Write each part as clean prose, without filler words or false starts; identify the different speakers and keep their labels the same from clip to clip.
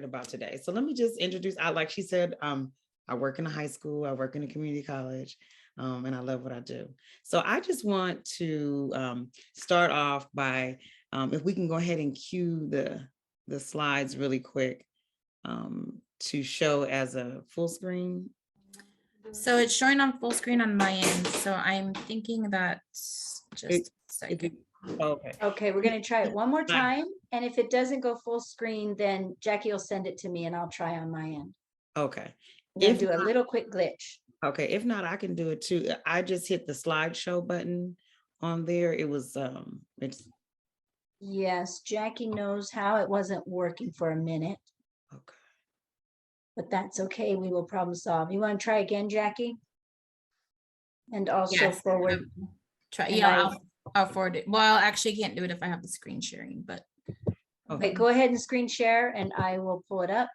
Speaker 1: excited about today. So let me just introduce, like she said, I work in a high school, I work in a community college, and I love what I do. So I just want to start off by, if we can go ahead and cue the slides really quick to show as a full screen.
Speaker 2: So it's showing on full screen on my end. So I'm thinking that just a second.
Speaker 1: Okay,
Speaker 3: we're going to try it one more time. And if it doesn't go full screen, then Jackie will send it to me and I'll try on my end.
Speaker 1: Okay.
Speaker 3: If do a little quick glitch.
Speaker 1: Okay, if not, I can do it too. I just hit the slideshow button on there. It was it's
Speaker 3: yes, Jackie knows how. It wasn't working for a minute.
Speaker 1: Okay.
Speaker 3: But that's okay. We will problem solve. You want to try again, Jackie? And also forward.
Speaker 2: Try. Yeah, I'll forward it. Well, I actually can't do it if I have the screen sharing, but
Speaker 3: okay, go ahead and screen share and I will pull it up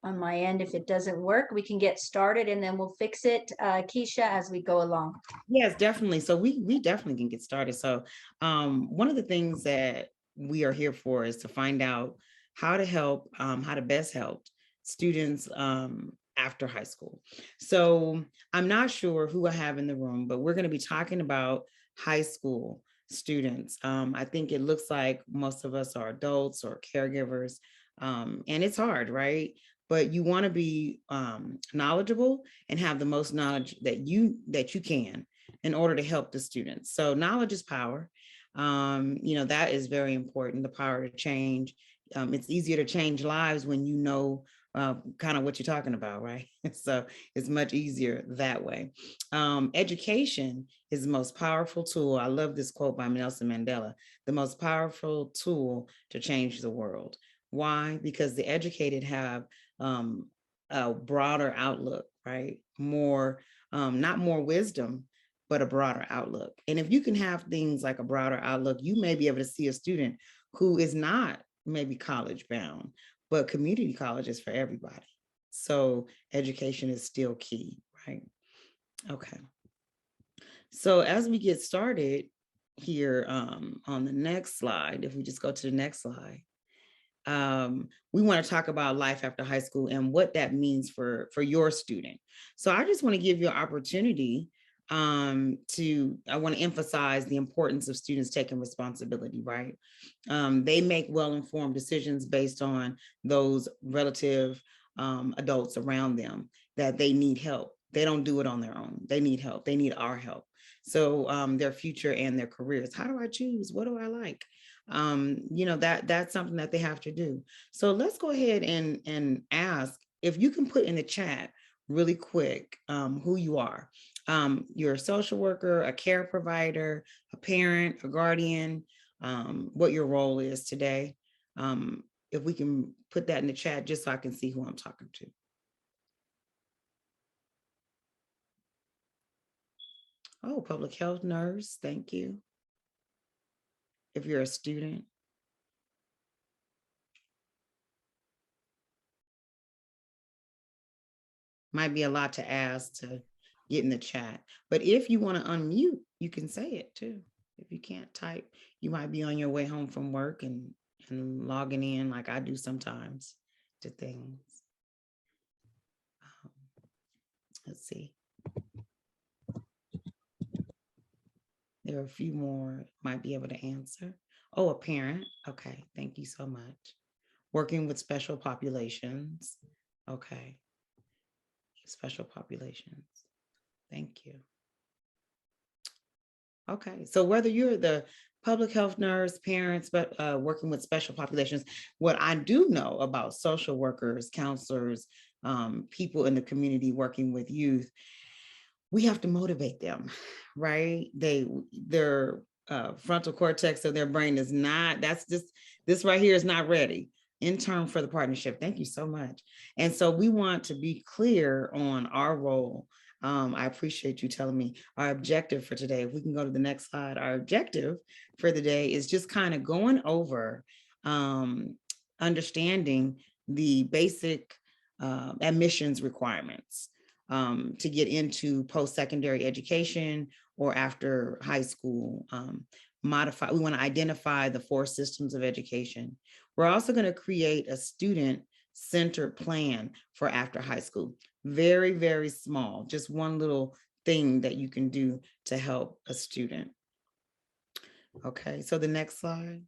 Speaker 3: on my end. If it doesn't work, we can get started and then we'll fix it, Keisha, as we go along.
Speaker 1: Yes, definitely. So we definitely can get started. So one of the things that we are here for is to find out how to help, how to best help students after high school. So I'm not sure who I have in the room, but we're going to be talking about high school students. I think it looks like most of us are adults or caregivers, and it's hard, right? But you want to be knowledgeable and have the most knowledge that you can in order to help the students. So knowledge is power. That is very important, the power to change. It's easier to change lives when you know kind of what you're talking about, right? So it's much easier that way. Education is the most powerful tool. I love this quote by Nelson Mandela, the most powerful tool to change the world. Why? Because the educated have a broader outlook, right? More, not more wisdom, but a broader outlook. And if you can have things like a broader outlook, you may be able to see a student who is not maybe college bound, but community college is for everybody. So education is still key, right? Okay. So as we get started here on the next slide, if we just go to the next slide, we want to talk about life after high school and what that means for your student. So I just want to give you an opportunity I want to emphasize the importance of students taking responsibility, right? They make well-informed decisions based on those relative adults around them that they need help. They don't do it on their own. They need help. They need our help. So their future and their careers. How do I choose? What do I like? That's something that they have to do. So let's go ahead and ask if you can put in the chat really quick who you are. You're a social worker, a care provider, a parent, a guardian, what your role is today. If we can put that in the chat just so I can see who I'm talking to. Oh, public health nurse, thank you. If you're a student. Might be a lot to ask to get in the chat, but if you want to unmute, you can say it too. If you can't type, you might be on your way home from work and logging in like I do sometimes to things. Let's see. There are a few more might be able to answer. Oh, a parent. Okay, thank you so much. Working with special populations. Okay. Special populations. Thank you. Okay, so whether you're the public health nurse, parents, but working with special populations, what I do know about social workers, counselors, people in the community working with youth, we have to motivate them, right? Their frontal cortex of their brain is not, this right here is not ready. Intern for the partnership. Thank you so much. And so we want to be clear on our role. I appreciate you telling me our objective for today. If we can go to the next slide, our objective for the day is just kind of going over understanding the basic admissions requirements to get into post-secondary education or after high school. We want to identify the 4 systems of education. We're also going to create a student student-centered plan for after high school. Very, very small, just one little thing that you can do to help a student. Okay, so the next slide.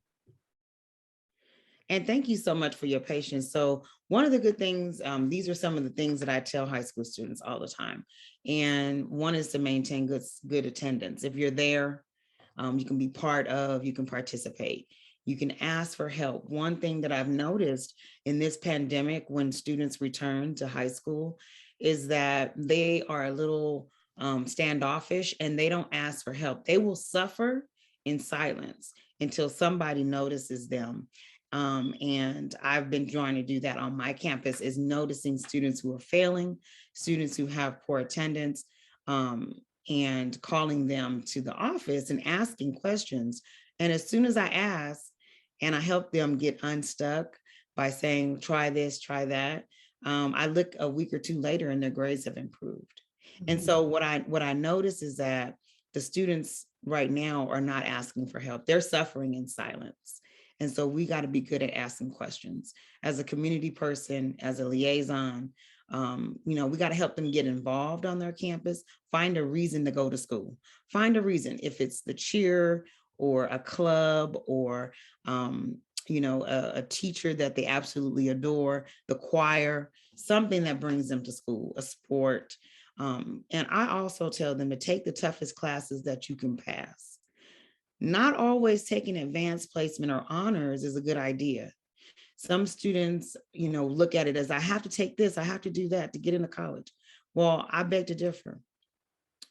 Speaker 1: And thank you so much for your patience. So one of the good things, these are some of the things that I tell high school students all the time. And one is to maintain good attendance. If you're there, you can be part of, you can participate. You can ask for help. One thing that I've noticed in this pandemic when students return to high school is that they are a little standoffish and they don't ask for help. They will suffer in silence until somebody notices them. And I've been trying to do that on my campus, is noticing students who are failing, students who have poor attendance, and calling them to the office and asking questions. And as soon as I ask and I help them get unstuck by saying, try this, try that, I look a week or two later and their grades have improved. And so what I notice is that the students right now are not asking for help. They're suffering in silence. And so we got to be good at asking questions. As a community person, as a liaison, we got to help them get involved on their campus, find a reason to go to school, find a reason, if it's the cheer or a club or, a teacher that they absolutely adore, the choir, something that brings them to school, a sport. And I also tell them to take the toughest classes that you can pass. Not always taking advanced placement or honors is a good idea. Some students, look at it as, I have to take this, I have to do that to get into college. Well, I beg to differ.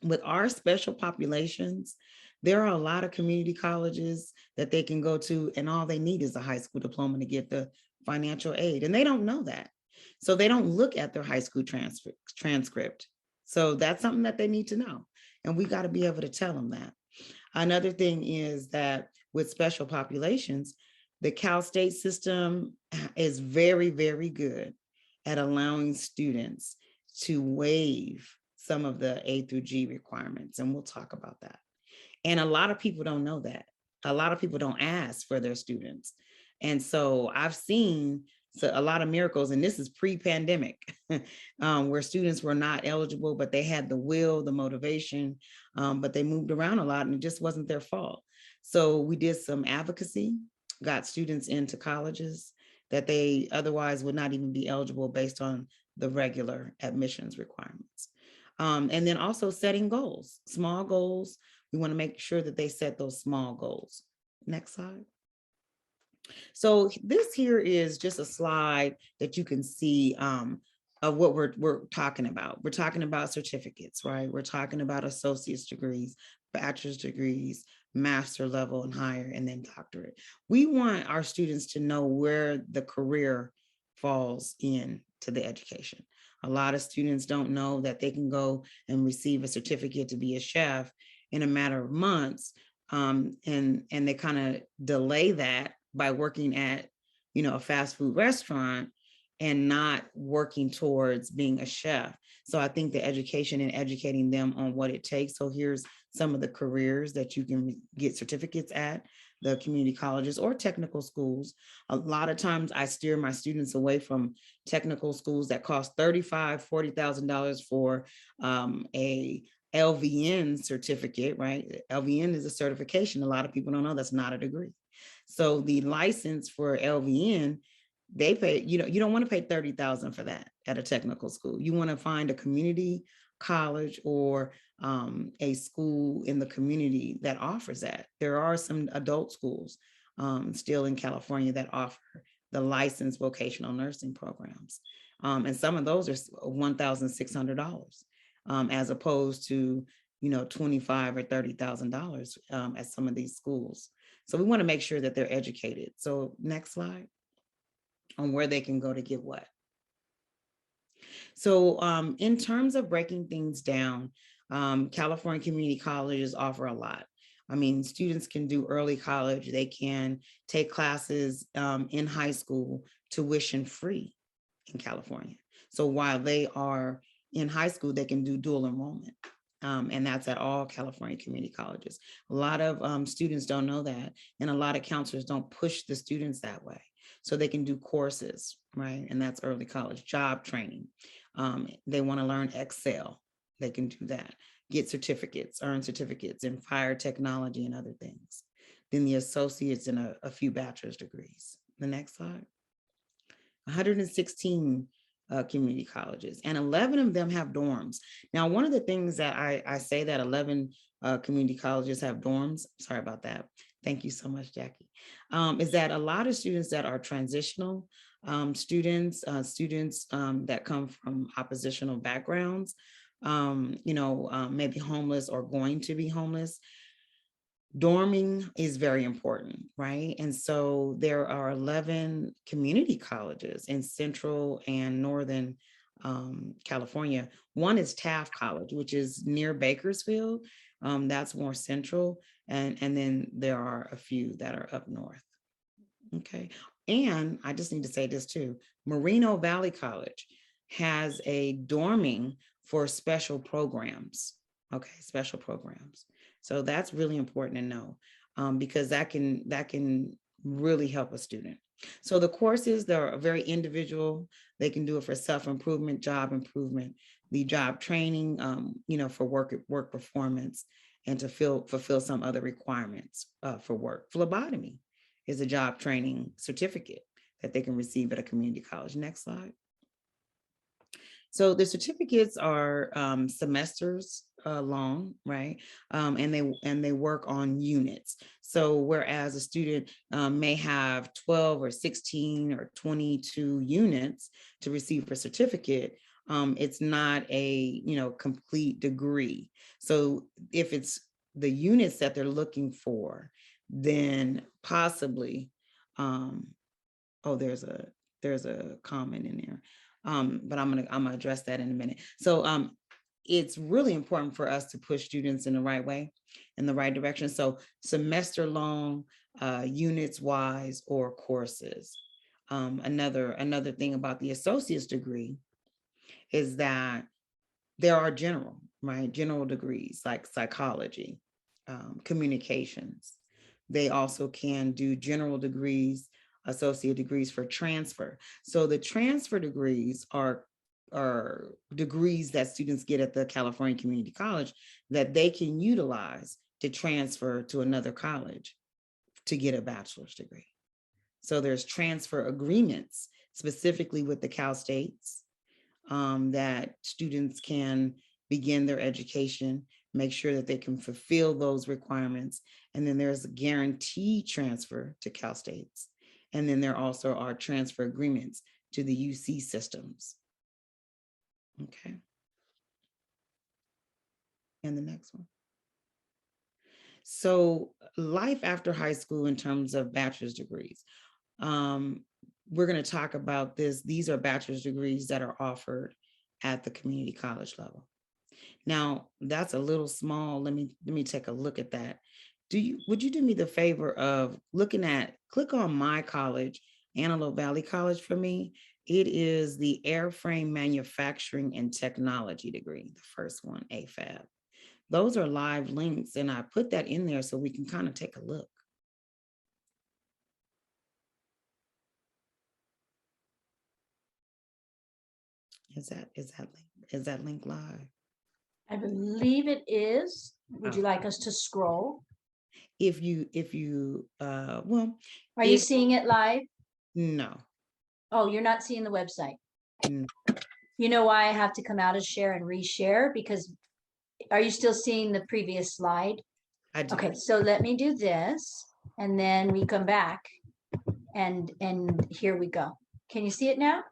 Speaker 1: With our special populations, there are a lot of community colleges that they can go to, and all they need is a high school diploma to get the financial aid. And they don't know that. So they don't look at their high school transcript. So that's something that they need to know. And we got to be able to tell them that. Another thing is that with special populations, the Cal State system is very, very good at allowing students to waive some of the A through G requirements. And we'll talk about that. And a lot of people don't know that. A lot of people don't ask for their students. And so I've seen a lot of miracles, and this is pre-pandemic, where students were not eligible, but they had the will, the motivation, but they moved around a lot and it just wasn't their fault. So we did some advocacy, got students into colleges that they otherwise would not even be eligible based on the regular admissions requirements. And then also setting goals, small goals. We want to make sure that they set those small goals. Next slide. So this here is just a slide that you can see of what we're talking about. We're talking about certificates, right? We're talking about associate's degrees, bachelor's degrees, master level and higher, and then doctorate. We want our students to know where the career falls into the education. A lot of students don't know that they can go and receive a certificate to be a chef in a matter of months, and they kind of delay that by working at, a fast food restaurant and not working towards being a chef. So I think the education and educating them on what it takes. So here's some of the careers that you can get certificates at the community colleges or technical schools. A lot of times I steer my students away from technical schools that cost $35,000, $40,000 for a LVN certificate, right? LVN is a certification. A lot of people don't know that's not a degree. So the license for LVN, they pay, you don't want to pay $30,000 for that at a technical school. You want to find a community college or a school in the community that offers that. There are some adult schools still in California that offer the licensed vocational nursing programs. And some of those are $1,600 as opposed to, $25,000 or $30,000 at some of these schools. So we want to make sure that they're educated. So next slide on where they can go to get what. So in terms of breaking things down, California community colleges offer a lot. I mean, students can do early college. They can take classes in high school tuition free in California. So while they are in high school, they can do dual enrollment. And that's at all California community colleges. A lot of students don't know that, and a lot of counselors don't push the students that way. So they can do courses, right? And that's early college. Job training. They want to learn Excel. They can do that. Get certificates, earn certificates in fire technology and other things. Then the associates and a few bachelor's degrees. The next slide. 116 community colleges, and 11 of them have dorms. Now, one of the things that I say that 11 community colleges have dorms, sorry about that. Thank you so much, Jackie, is that a lot of students that are transitional students that come from oppositional backgrounds, maybe homeless or going to be homeless, dorming is very important, right? And so there are 11 community colleges in Central and Northern California. One is Taft College, which is near Bakersfield. That's more central. And then there are a few that are up north. Okay. And I just need to say this too. Moreno Valley College has a dorming for special programs. Okay, special programs. So that's really important to know, because that can really help a student. So the courses, they're very individual. They can do it for self-improvement, job improvement, the job training, for work performance, and to fulfill some other requirements for work. Phlebotomy is a job training certificate that they can receive at a community college. Next slide. So the certificates are semesters long, right? And they work on units. So whereas a student may have 12 or 16 or 22 units to receive a certificate, it's not a complete degree. So if it's the units that they're looking for, then possibly, there's a comment in there. But I'm gonna address that in a minute. So it's really important for us to push students in the right way, in the right direction. So semester long, units wise, or courses. Another thing about the associate's degree is that there are general degrees like psychology, communications. They also can do general degrees, associate degrees for transfer. So the transfer degrees are degrees that students get at the California Community College that they can utilize to transfer to another college to get a bachelor's degree. So there's transfer agreements specifically with the Cal States that students can begin their education, make sure that they can fulfill those requirements. And then there's a guaranteed transfer to Cal States. And then there also are transfer agreements to the UC systems. Okay. And the next one. So life after high school in terms of bachelor's degrees. We're going to talk about this. These are bachelor's degrees that are offered at the community college level. Now, that's a little small. Let me take a look at that. Would you do me the favor of click on my college, Antelope Valley College for me? It is the Airframe Manufacturing and Technology degree, the first one, AFAB. Those are live links, and I put that in there so we can kind of take a look. Is that link live?
Speaker 3: I believe it is. Would you like us to scroll?
Speaker 1: If you well,
Speaker 3: are you seeing it live?
Speaker 1: No.
Speaker 3: Oh, you're not seeing the website.
Speaker 1: No.
Speaker 3: You know why I have to come out of share and reshare? Because are you still seeing the previous slide?
Speaker 1: I do.
Speaker 3: Okay, so let me do this, and then we come back, and here we go. Can you see it now?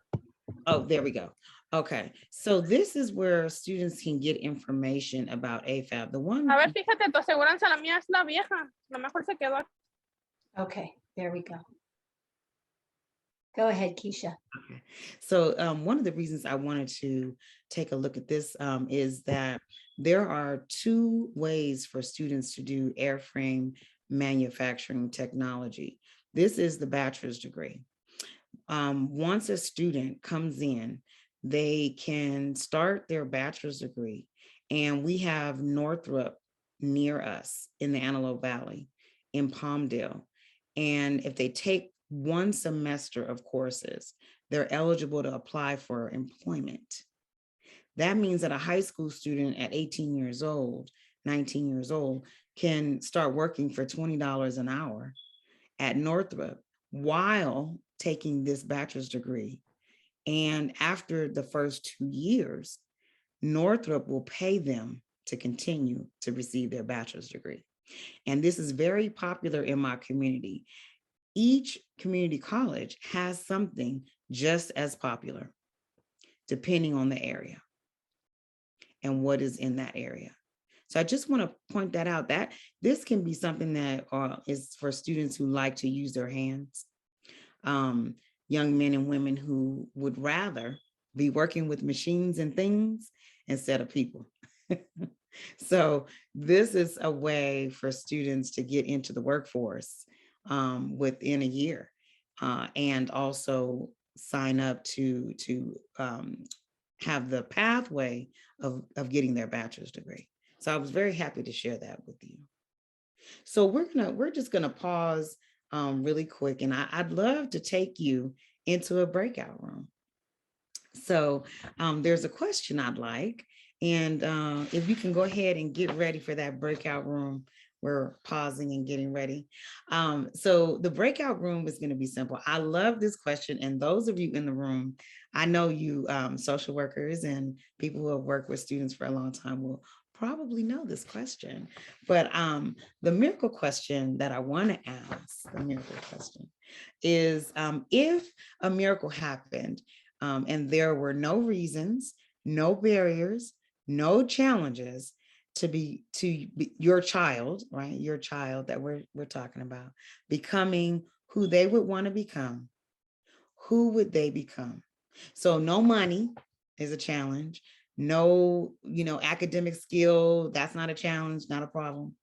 Speaker 1: Oh, there we go. Okay, so this is where students can get information about AFAB. The one.
Speaker 4: A ver, fíjate, tu aseguranza, la mía es la vieja. La mejor se quedó.
Speaker 3: Okay, there we go. Go ahead, Keisha.
Speaker 1: Okay. So one of the reasons I wanted to take a look at this is that there are two ways for students to do airframe manufacturing technology. This is the bachelor's degree. Once a student comes in, they can start their bachelor's degree, and we have Northrop near us in the Antelope Valley in Palmdale. And if they take 1 semester of courses, they're eligible to apply for employment. That means that a high school student at 18 years old, 19 years old, can start working for $20 an hour at Northrop while taking this bachelor's degree. And after the first 2 years, Northrop will pay them to continue to receive their bachelor's degree. And this is very popular in my community. Each community college has something just as popular, depending on the area and what is in that area. So I just want to point that out, that this can be something that is for students who like to use their hands, young men and women who would rather be working with machines and things instead of people. So this is a way for students to get into the workforce within a year, and also sign up to have the pathway of getting their bachelor's degree. So I was very happy to share that with you. So we're just gonna pause really quick, and I'd love to take you into a breakout room. So there's a question I'd like, and if you can go ahead and get ready for that breakout room. We're pausing and getting ready. So the breakout room is going to be simple. I love this question, and those of you in the room, I know you social workers and people who have worked with students for a long time will probably know this question. But the miracle question that I want to ask, the miracle question is, if a miracle happened and there were no reasons, no barriers, no challenges to be your child, right? Your child that we're talking about becoming who they would want to become, who would they become? So no money is a challenge. No, academic skill, that's not a challenge, not a problem.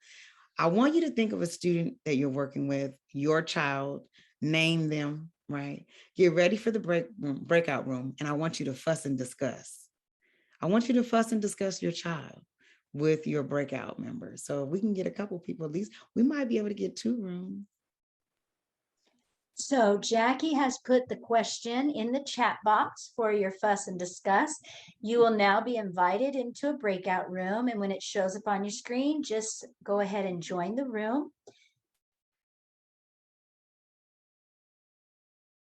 Speaker 1: I want you to think of a student that you're working with, your child, name them, right? Get ready for the breakout room, and I want you to fuss and discuss. I want you to fuss and discuss your child with your breakout members. So if we can get a couple people, at least we might be able to get 2 rooms.
Speaker 3: So Jackie has put the question in the chat box for your fuss and discuss. You will now be invited into a breakout room, and when it shows up on your screen, just go ahead and join the room.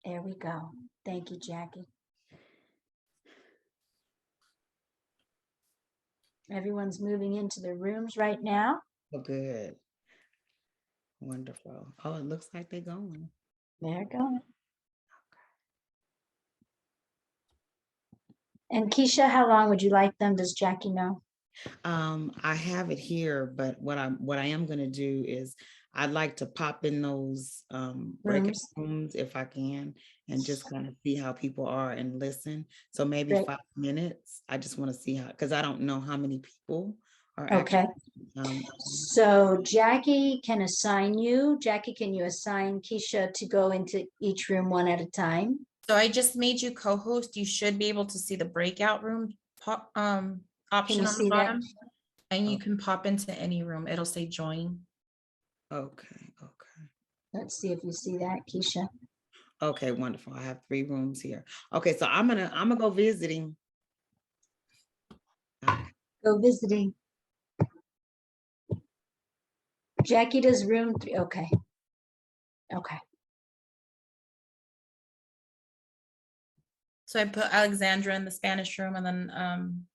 Speaker 3: There we go. Thank you, Jackie. Everyone's moving into the rooms right now.
Speaker 1: Oh, good. Wonderful. Oh, it looks like they're going.
Speaker 3: They're going. And Keisha, how long would you like them? Does Jackie know?
Speaker 1: I have it here, but what I am going to do is I'd like to pop in those breakout rooms if I can, and just kind of see how people are and listen. So maybe
Speaker 3: Great.
Speaker 1: 5 minutes. I just want to see how, because I don't know how many people are
Speaker 3: Okay.
Speaker 1: actually.
Speaker 3: So Jackie can assign you. Jackie, can you assign Keisha to go into each room one at a time?
Speaker 2: So I just made you co-host. You should be able to see the breakout room option on the bottom, and you can pop into any room. It'll say join.
Speaker 1: Okay.
Speaker 3: Let's see if you see that, Keisha.
Speaker 1: Okay, wonderful. I have 3 rooms here. Okay, so I'm gonna go visiting.
Speaker 3: Go visiting. Jackie does room 3. Okay.
Speaker 2: So I put Alexandra in the Spanish room, and then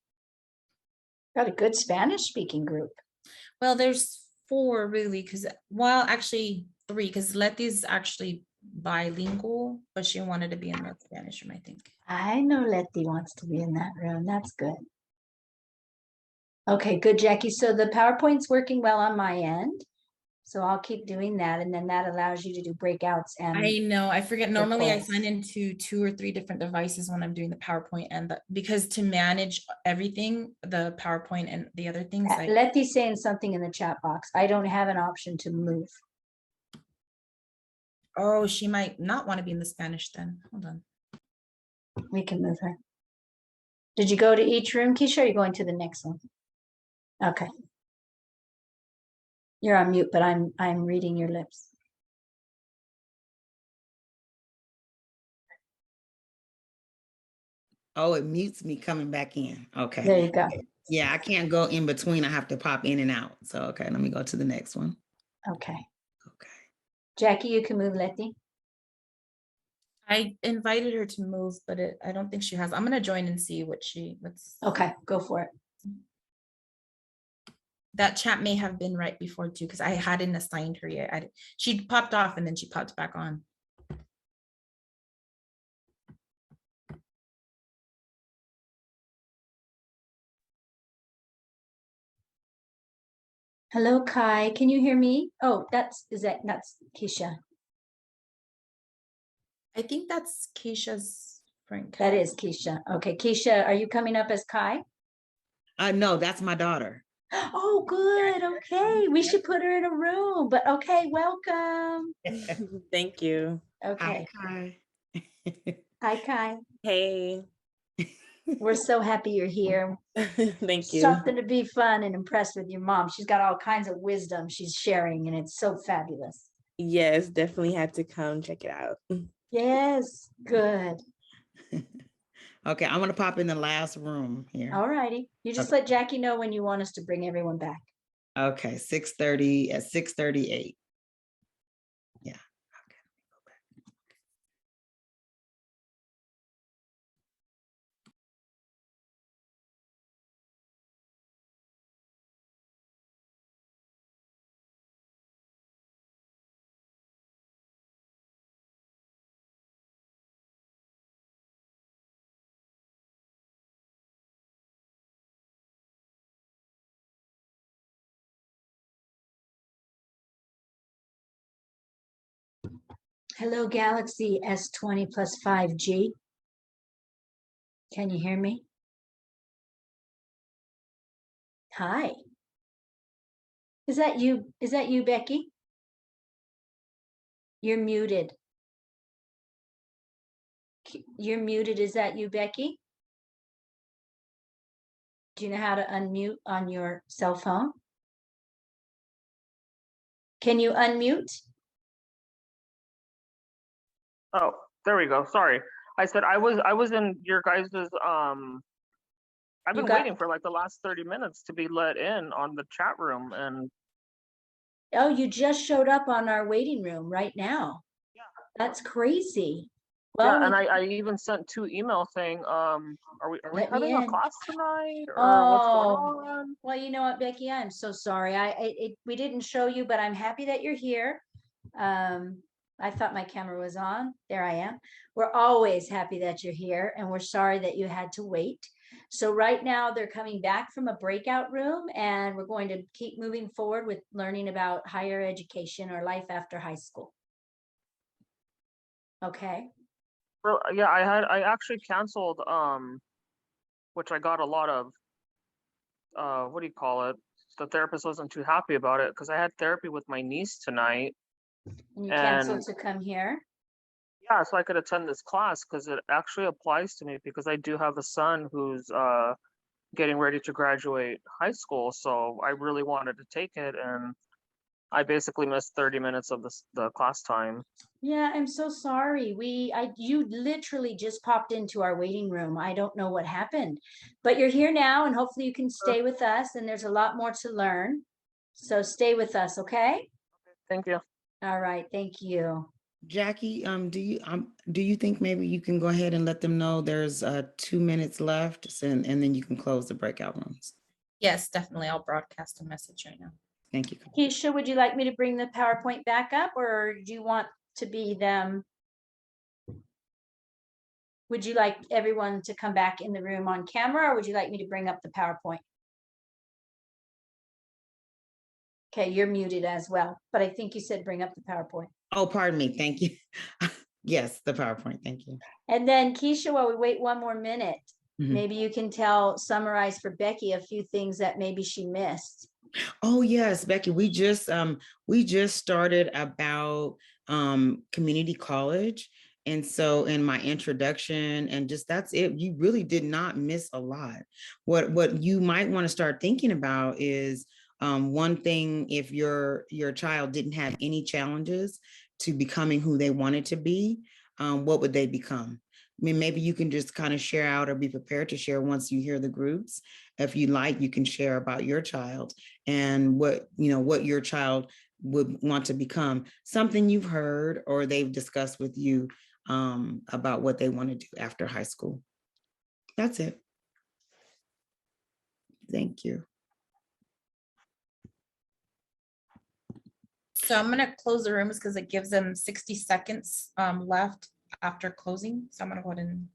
Speaker 3: Got a good Spanish speaking group.
Speaker 2: well, there's 4 really, actually 3, because Letty's actually bilingual, but she wanted to be in the Spanish room, I think.
Speaker 3: I know Letty wants to be in that room. That's good. Okay, good, Jackie. So the PowerPoint's working well on my end. So I'll keep doing that, and then that allows you to do breakouts. And
Speaker 2: I know, I forget. Normally I sign into 2 or 3 different devices when I'm doing the PowerPoint, and because to manage everything, the PowerPoint and the other things.
Speaker 3: Letty's saying something in the chat box. I don't have an option to move.
Speaker 2: Oh, she might not want to be in the Spanish then. Hold on.
Speaker 3: We can move her. Did you go to each room, Keisha? Or are you going to the next one? Okay. You're on mute, but I'm reading your lips.
Speaker 1: Oh, it mutes me coming back in. Okay.
Speaker 3: There you go.
Speaker 1: Yeah, I can't go in between. I have to pop in and out. So, okay, let me go to the next one.
Speaker 3: Okay.
Speaker 1: Okay.
Speaker 3: Jackie, you can move Letty.
Speaker 2: I invited her to move, but I don't think she has. I'm gonna join and see what's.
Speaker 3: Okay, go for it.
Speaker 2: That chat may have been right before too, because I hadn't assigned her yet. She popped off and then she popped back on.
Speaker 3: Hello, Kai. Can you hear me? Oh, that's Keisha.
Speaker 2: I think that's Keisha's friend.
Speaker 3: That is Keisha. Okay, Keisha, are you coming up as Kai?
Speaker 1: No, that's my daughter.
Speaker 3: Oh, good. Okay, we should put her in a room. But okay, welcome.
Speaker 5: Thank you.
Speaker 3: Okay.
Speaker 1: Hi.
Speaker 3: Hi, Kai.
Speaker 5: Hey.
Speaker 3: We're so happy you're here.
Speaker 5: Thank you.
Speaker 3: Something to be fun and impressed with your mom. She's got all kinds of wisdom she's sharing, and it's so fabulous.
Speaker 5: Yes, definitely had to come check it out.
Speaker 3: Yes, good.
Speaker 1: Okay, I'm gonna pop in the last room here.
Speaker 3: All righty. You just let Jackie know when you want us to bring everyone back.
Speaker 1: Okay, 6:30 at 6:38. Yeah. Okay. Go back.
Speaker 3: Hello, Galaxy S20 plus 5G. Can you hear me? Hi. Is that you? Is that you, Becky? You're muted. You're muted. Is that you, Becky? Do you know how to unmute on your cell phone? Can you unmute?
Speaker 6: Oh, there we go. Sorry. I said I was in your guys's I've been waiting for like the last 30 minutes to be let in on the chat room, and
Speaker 3: oh, you just showed up on our waiting room right now.
Speaker 6: Yeah.
Speaker 3: That's crazy. Well,
Speaker 6: yeah, and I even sent 2 emails saying are we having a class tonight, or what's going on?
Speaker 3: Well, you know what, Becky, I'm so sorry. We didn't show you, but I'm happy that you're here. I thought my camera was on. There I am. We're always happy that you're here, and we're sorry that you had to wait. So right now they're coming back from a breakout room, and we're going to keep moving forward with learning about higher education or life after high school. Okay.
Speaker 6: Well, yeah, I actually canceled which I got a lot of what do you call it? The therapist wasn't too happy about it because I had therapy with my niece tonight.
Speaker 3: And you canceled to come here?
Speaker 6: Yeah, so I could attend this class because it actually applies to me, because I do have a son who's getting ready to graduate high school. So I really wanted to take it, and I basically missed 30 minutes of the class time.
Speaker 3: Yeah, I'm so sorry. You literally just popped into our waiting room. I don't know what happened, but you're here now, and hopefully you can stay with us, and there's a lot more to learn. So stay with us, okay?
Speaker 6: Thank you.
Speaker 3: All right, thank you.
Speaker 1: Jackie, do you think maybe you can go ahead and let them know there's 2 minutes left, and then you can close the breakout rooms?
Speaker 2: Yes, definitely. I'll broadcast a message right now.
Speaker 1: Thank you.
Speaker 3: Keisha, would you like me to bring the PowerPoint back up, or do you want to be them? Would you like everyone to come back in the room on camera, or would you like me to bring up the PowerPoint? Okay, you're muted as well, but I think you said bring up the PowerPoint.
Speaker 1: Oh, pardon me. Thank you. Yes, the PowerPoint. Thank you.
Speaker 3: And then Keisha, while we wait one more minute, maybe you can summarize for Becky a few things that maybe she missed.
Speaker 1: Oh yes, Becky, we just started about community college. And so in my introduction, and just that's it, you really did not miss a lot. What you might want to start thinking about is one thing: if your child didn't have any challenges to becoming who they wanted to be, what would they become? mean, maybe you can just kind of share out or be prepared to share once you hear the groups. If you like, you can share about your child and what, what your child would want to become, something you've heard or they've discussed with you about what they want to do after high school. That's it. Thank you.
Speaker 2: So I'm gonna close the rooms because it gives them 60 seconds left after closing. So I'm gonna go ahead and.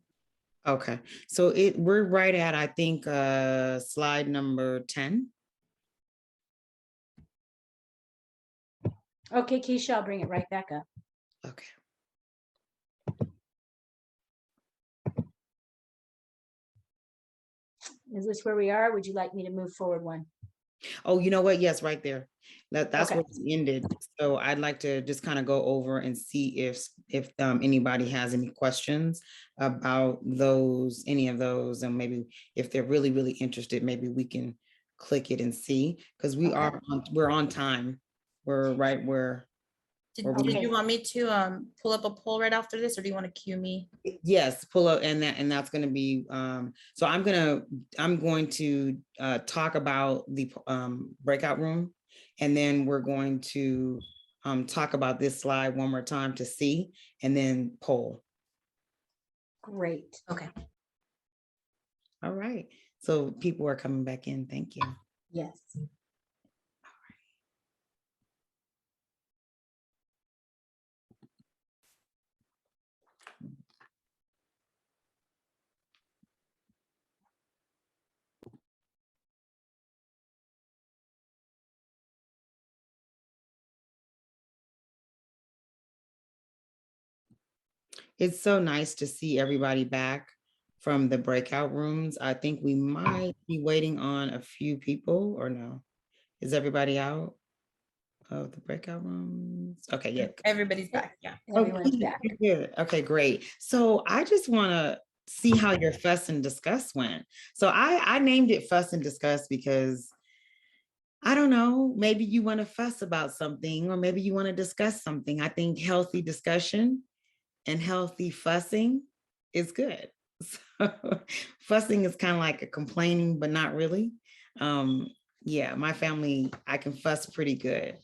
Speaker 1: Okay, so we're right at, I think, slide number 10.
Speaker 3: Okay, Keisha, I'll bring it right back up.
Speaker 1: Okay.
Speaker 3: Is this where we are? Would you like me to move forward one?
Speaker 1: Oh, you know what? Yes, right there. That's
Speaker 3: Okay.
Speaker 1: where it's ended. So I'd like to just kind of go over and see if anybody has any questions about any of those, and maybe if they're really, really interested, maybe we can click it and see, because we're on time. We're right where.
Speaker 2: Did you want me to pull up a poll right after this, or do you want to cue me?
Speaker 1: Yes, pull up, and that's going to be so I'm going to talk about the breakout room, and then we're going to talk about this slide one more time to see, and then poll.
Speaker 3: Great.
Speaker 2: Okay.
Speaker 1: All right, so people are coming back in. Thank you.
Speaker 3: Yes.
Speaker 1: It's so nice to see everybody back from the breakout rooms. I think we might be waiting on a few people, or no? Is everybody out of the breakout rooms? Okay, yeah.
Speaker 2: Everybody's back. Yeah.
Speaker 3: Everyone's back.
Speaker 1: Good. Okay, great. So I just want to see how your fuss and discuss went. So I named it fuss and discuss because I don't know, maybe you want to fuss about something, or maybe you want to discuss something. I think healthy discussion and healthy fussing is good. So fussing is kind of like a complaining, but not really. Yeah, my family, I can fuss pretty good.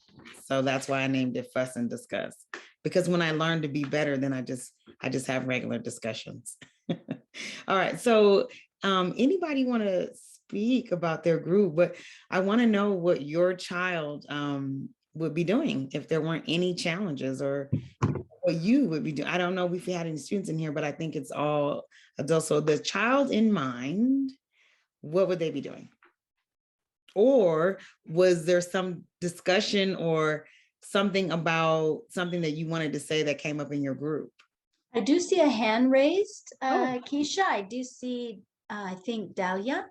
Speaker 1: So that's why I named it fuss and discuss. Because when I learn to be better, then I just have regular discussions. All right. So anybody want to speak about their group? But I want to know what your child would be doing if there weren't any challenges, or what you would be doing. I don't know if we had any students in here, but I think it's all adults. So the child in mind, what would they be doing? Or was there some discussion or something about something that you wanted to say that came up in your group?
Speaker 3: I do see a hand raised, Keisha. I do see, I think Dahlia.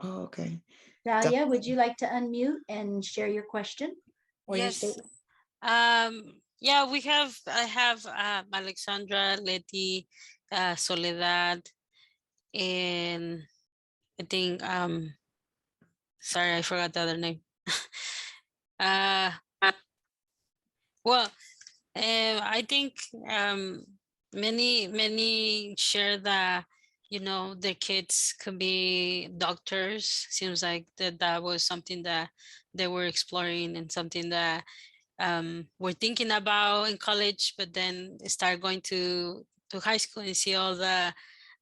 Speaker 1: Oh, okay.
Speaker 3: Dahlia, would you like to unmute and share your question? Or your
Speaker 7: Yes.
Speaker 3: statement?
Speaker 7: Yeah, I have Alexandra, Letty, Soledad, and I think sorry, I forgot the other name. uh well, I think many share that, their kids could be doctors. Seems like that was something that they were exploring, and something that we're thinking about in college, but then start going to high school and see all the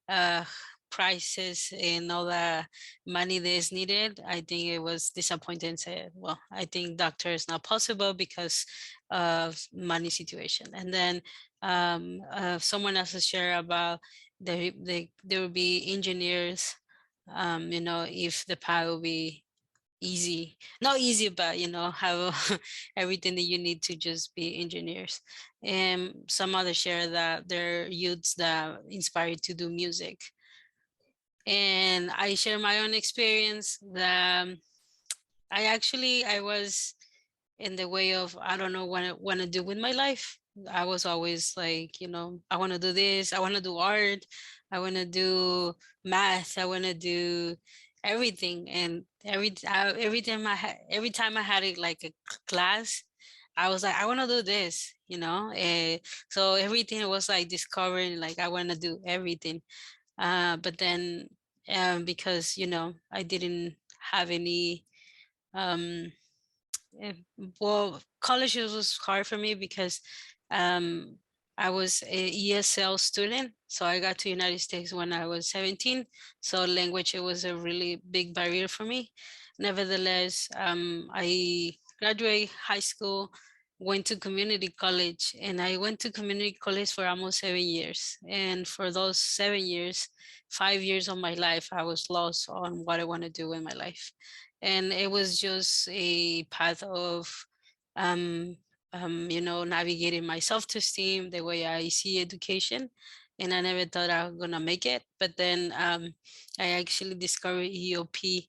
Speaker 7: uh, prices and all the money that is needed. I think it was disappointing and said, well, I think doctor is not possible because of money situation. And then someone else has shared about there will be engineers, if the path will be easy, not easy, but have everything that you need to just be engineers. And some others share that they're youths that inspired to do music. And I share my own experience that I was in the way of, I don't know what I want to do with my life. I was always like, I want to do this, I want to do art, I want to do math, I want to do everything. And every time I had it like a class, I was like, I want to do this, you know. So everything was like discovering, like I want to do everything. But then because, you know, I didn't have any um eh, well, college was hard for me because um, I was a ESL student. So I got to United States when I was 17. So language, it was a really big barrier for me. Nevertheless, I graduated high school, went to community college, and I went to community college for almost 7 years. And for those 7 years, 5 years of my life, I was lost on what I want to do in my life. And it was just a path of um, you know, navigating my self-esteem, the way I see education. And I never thought I was gonna make it. But then I actually discovered EOPS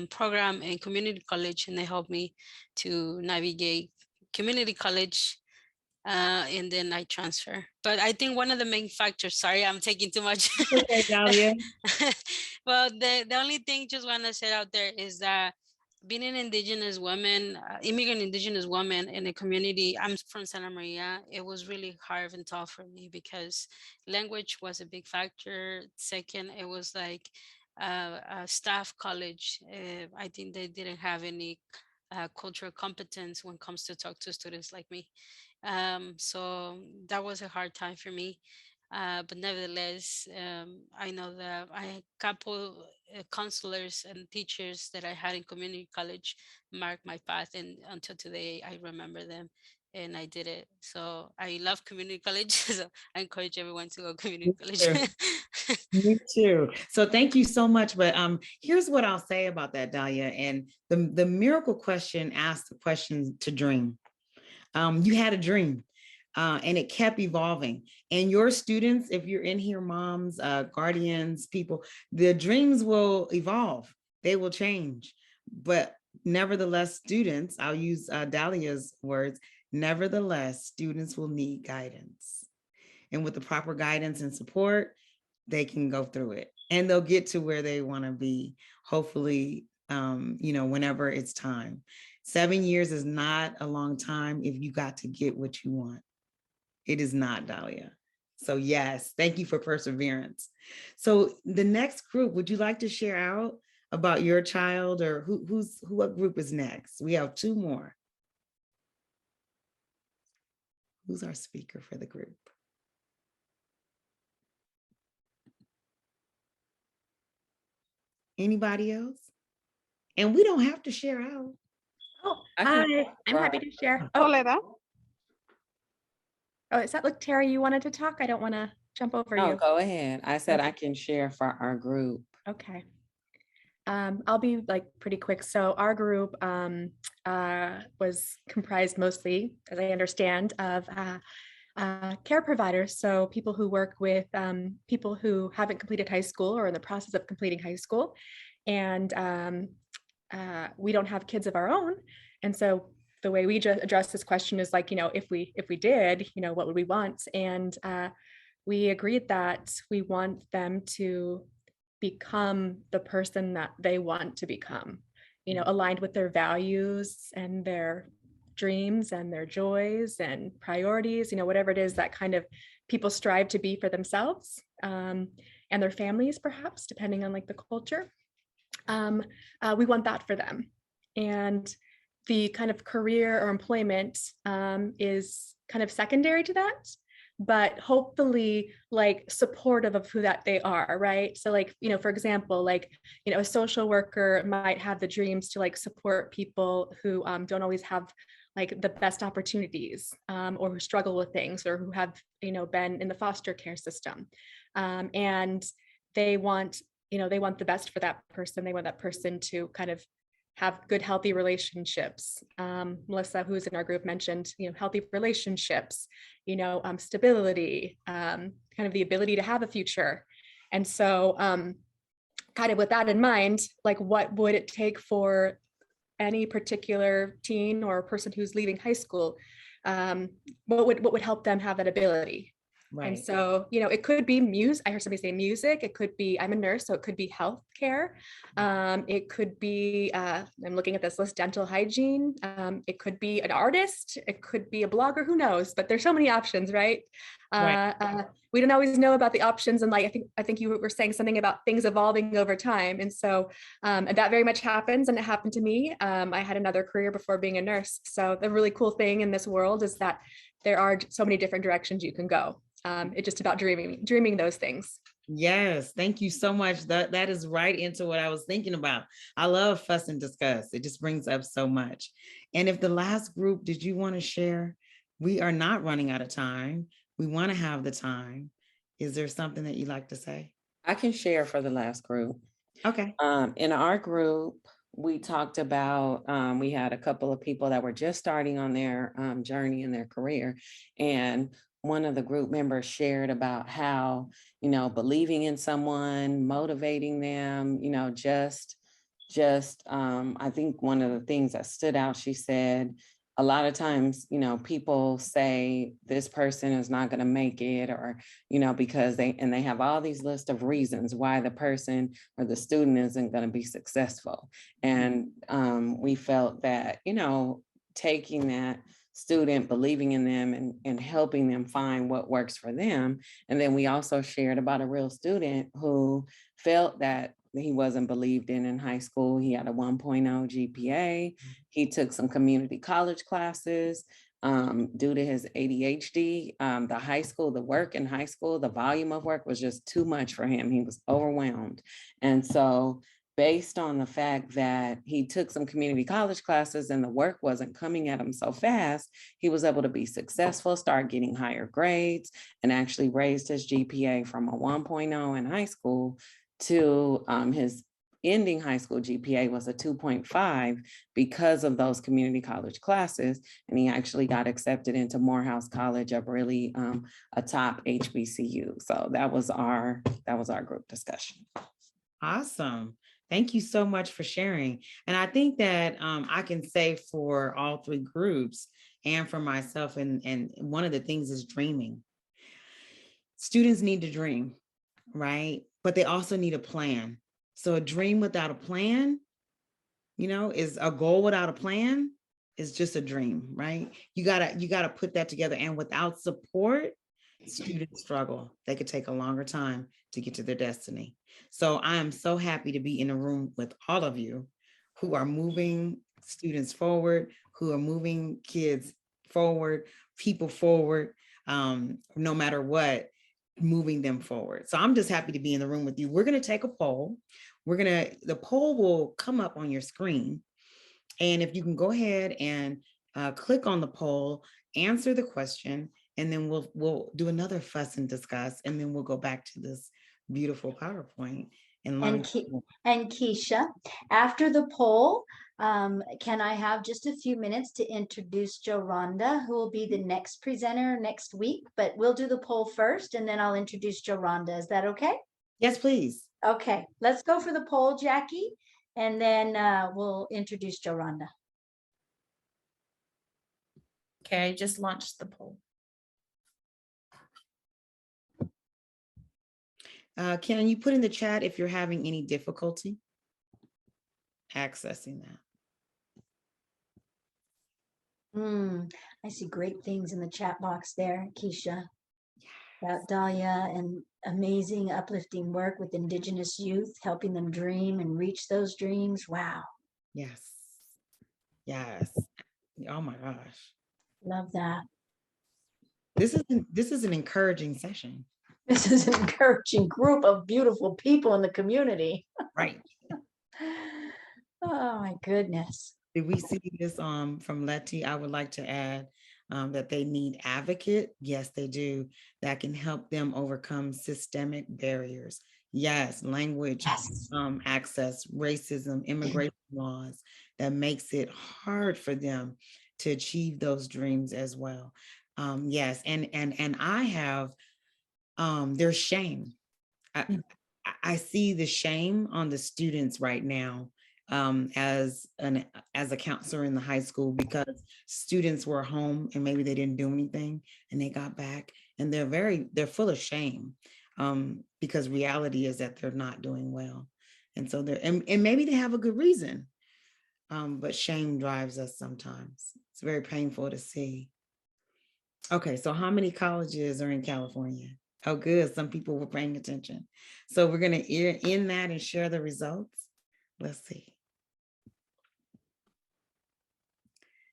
Speaker 7: program in community college, and they helped me to navigate community college, and then I transfer. But I think one of the main factors, sorry, I'm taking too much.
Speaker 1: Okay, Dahlia.
Speaker 7: Well, the only thing just want to say out there is that being an indigenous woman, immigrant indigenous woman in a community, I'm from Santa Maria, it was really hard and tough for me because language was a big factor. Second, it was like a staff college. I think they didn't have any cultural competence when it comes to talk to students like me. So that was a hard time for me. But nevertheless, I know that I had a couple counselors and teachers that I had in community college marked my path, and until today, I remember them, and I did it. So I love community college. So I encourage everyone to go community college.
Speaker 1: Sure. Me too. So thank you so much. But here's what I'll say about that, Dahlia. And the miracle question asked the question to dream. You had a dream. And it kept evolving. And your students, if you're in here, moms, guardians, people, the dreams will evolve. They will change. But nevertheless, students, I'll use Dahlia's words, nevertheless, students will need guidance. And with the proper guidance and support, they can go through it and they'll get to where they want to be, hopefully, you know, whenever it's time. 7 years is not a long time if you got to get what you want. It is not, Dahlia. So yes, thank you for perseverance. So the next group, would you like to share out about your child, or what group is next? We have 2 more. Who's our speaker for the group? Anybody else? And we don't have to share out.
Speaker 8: Oh, hi, I'm happy to share. Oh,
Speaker 4: Soledad.
Speaker 8: oh, is that, look, Terry, you wanted to talk? I don't want to jump over
Speaker 9: No,
Speaker 8: you.
Speaker 9: go ahead. I said I can share for our group.
Speaker 8: Okay. I'll be like pretty quick. So our group was comprised mostly, as I understand, of care providers. So people who work with people who haven't completed high school or in the process of completing high school. And we don't have kids of our own. And so the way we just address this question is like, you know, if we did, you know, what would we want? And we agreed that we want them to become the person that they want to become, you know, aligned with their values and their dreams and their joys and priorities, you know, whatever it is that kind of people strive to be for themselves and their families, perhaps, depending on like the culture. We want that for them. And the kind of career or employment is kind of secondary to that, but hopefully like supportive of who that they are, right? So like, you know, for example, like, you know, a social worker might have the dreams to like support people who don't always have like the best opportunities or who struggle with things or who have, you know, been in the foster care system. And they want, you know, they want the best for that person. They want that person to kind of have good, healthy relationships. Melissa, who's in our group, mentioned, you know, healthy relationships, you know, stability, kind of the ability to have a future. And so kind of with that in mind, like what would it take for any particular teen or person who's leaving high school? What would help them have that ability? And
Speaker 1: Right.
Speaker 8: so, you know, it could be music. I heard somebody say music. It could be, I'm a nurse, so it could be healthcare. It could be, I'm looking at this list, dental hygiene. It could be an artist. It could be a blogger, who knows? But there's so many options, right?
Speaker 1: Right.
Speaker 8: We don't always know about the options. And like, I think you were saying something about things evolving over time. And so and that very much happens. And it happened to me. I had another career before being a nurse. So the really cool thing in this world is that there are so many different directions you can go. It's just about dreaming those things.
Speaker 1: Yes, thank you so much. That is right into what I was thinking about. I love fuss and discuss. It just brings up so much. And if the last group, did you want to share? We are not running out of time. We want to have the time. Is there something that you'd like to say?
Speaker 9: I can share for the last group.
Speaker 1: Okay.
Speaker 9: In our group, we talked about, we had a couple of people that were just starting on their journey in their career. And one of the group members shared about how, you know, believing in someone, motivating them, you know, I think one of the things that stood out, she said, a lot of times, you know, people say this person is not going to make it, or, you know, because they have all these lists of reasons why the person or the student isn't going to be successful. And we felt that, you know, taking that student, believing in them and helping them find what works for them. And then we also shared about a real student who felt that he wasn't believed in high school. He had a 1.0 GPA. He took some community college classes. Due to his ADHD, the work in high school, the volume of work was just too much for him. He was overwhelmed. And so based on the fact that he took some community college classes and the work wasn't coming at him so fast, he was able to be successful, start getting higher grades, and actually raised his GPA from a 1.0 in high school to his ending high school GPA was a 2.5 because of those community college classes. And he actually got accepted into Morehouse College, a really a top HBCU. So that was our group discussion.
Speaker 1: Awesome. Thank you so much for sharing. And I think that I can say for all three groups and for myself, and one of the things is dreaming. Students need to dream, right? But they also need a plan. So a dream without a plan, you know, is a goal without a plan is just a dream, right? You gotta put that together. And without support, students struggle. They could take a longer time to get to their destiny. So I am so happy to be in a room with all of you who are moving students forward, who are moving kids forward, people forward, no matter what, moving them forward. So I'm just happy to be in the room with you. We're going to take a poll. The poll will come up on your screen. And if you can go ahead and click on the poll, answer the question, and then we'll do another fuss and discuss, and then we'll go back to this beautiful PowerPoint and learn.
Speaker 3: And Keisha, after the poll, can I have just a few minutes to introduce Joronda, who will be the next presenter next week? But we'll do the poll first, and then I'll introduce Joronda. Is that okay?
Speaker 1: Yes, please.
Speaker 3: Okay, let's go for the poll, Jackie, and then we'll introduce Joronda.
Speaker 2: Okay, I just launched the poll.
Speaker 1: Can you put in the chat if you're having any difficulty accessing that?
Speaker 3: I see great things in the chat box there, Keisha, about Dahlia and amazing uplifting work with Indigenous youth, helping them dream and reach those dreams. Wow.
Speaker 1: Yes. Yes. Oh my gosh.
Speaker 3: Love that.
Speaker 1: This is an encouraging session.
Speaker 3: This is an encouraging group of beautiful people in the community.
Speaker 1: Right.
Speaker 3: Oh my goodness.
Speaker 1: Did we see this from Letty? I would like to add that they need advocate. Yes, they do. That can help them overcome systemic barriers. Yes, language,
Speaker 3: Yes.
Speaker 1: Access, racism, immigration laws that makes it hard for them to achieve those dreams as well. Yes, and I have there's shame. I see the shame on the students right now as a counselor in the high school, because students were home and maybe they didn't do anything and they got back and they're full of shame, because reality is that they're not doing well. And so and maybe they have a good reason, but shame drives us sometimes. It's very painful to see. Okay, so how many colleges are in California? Oh, good. Some people were paying attention. So we're going to end that and share the results. Let's see.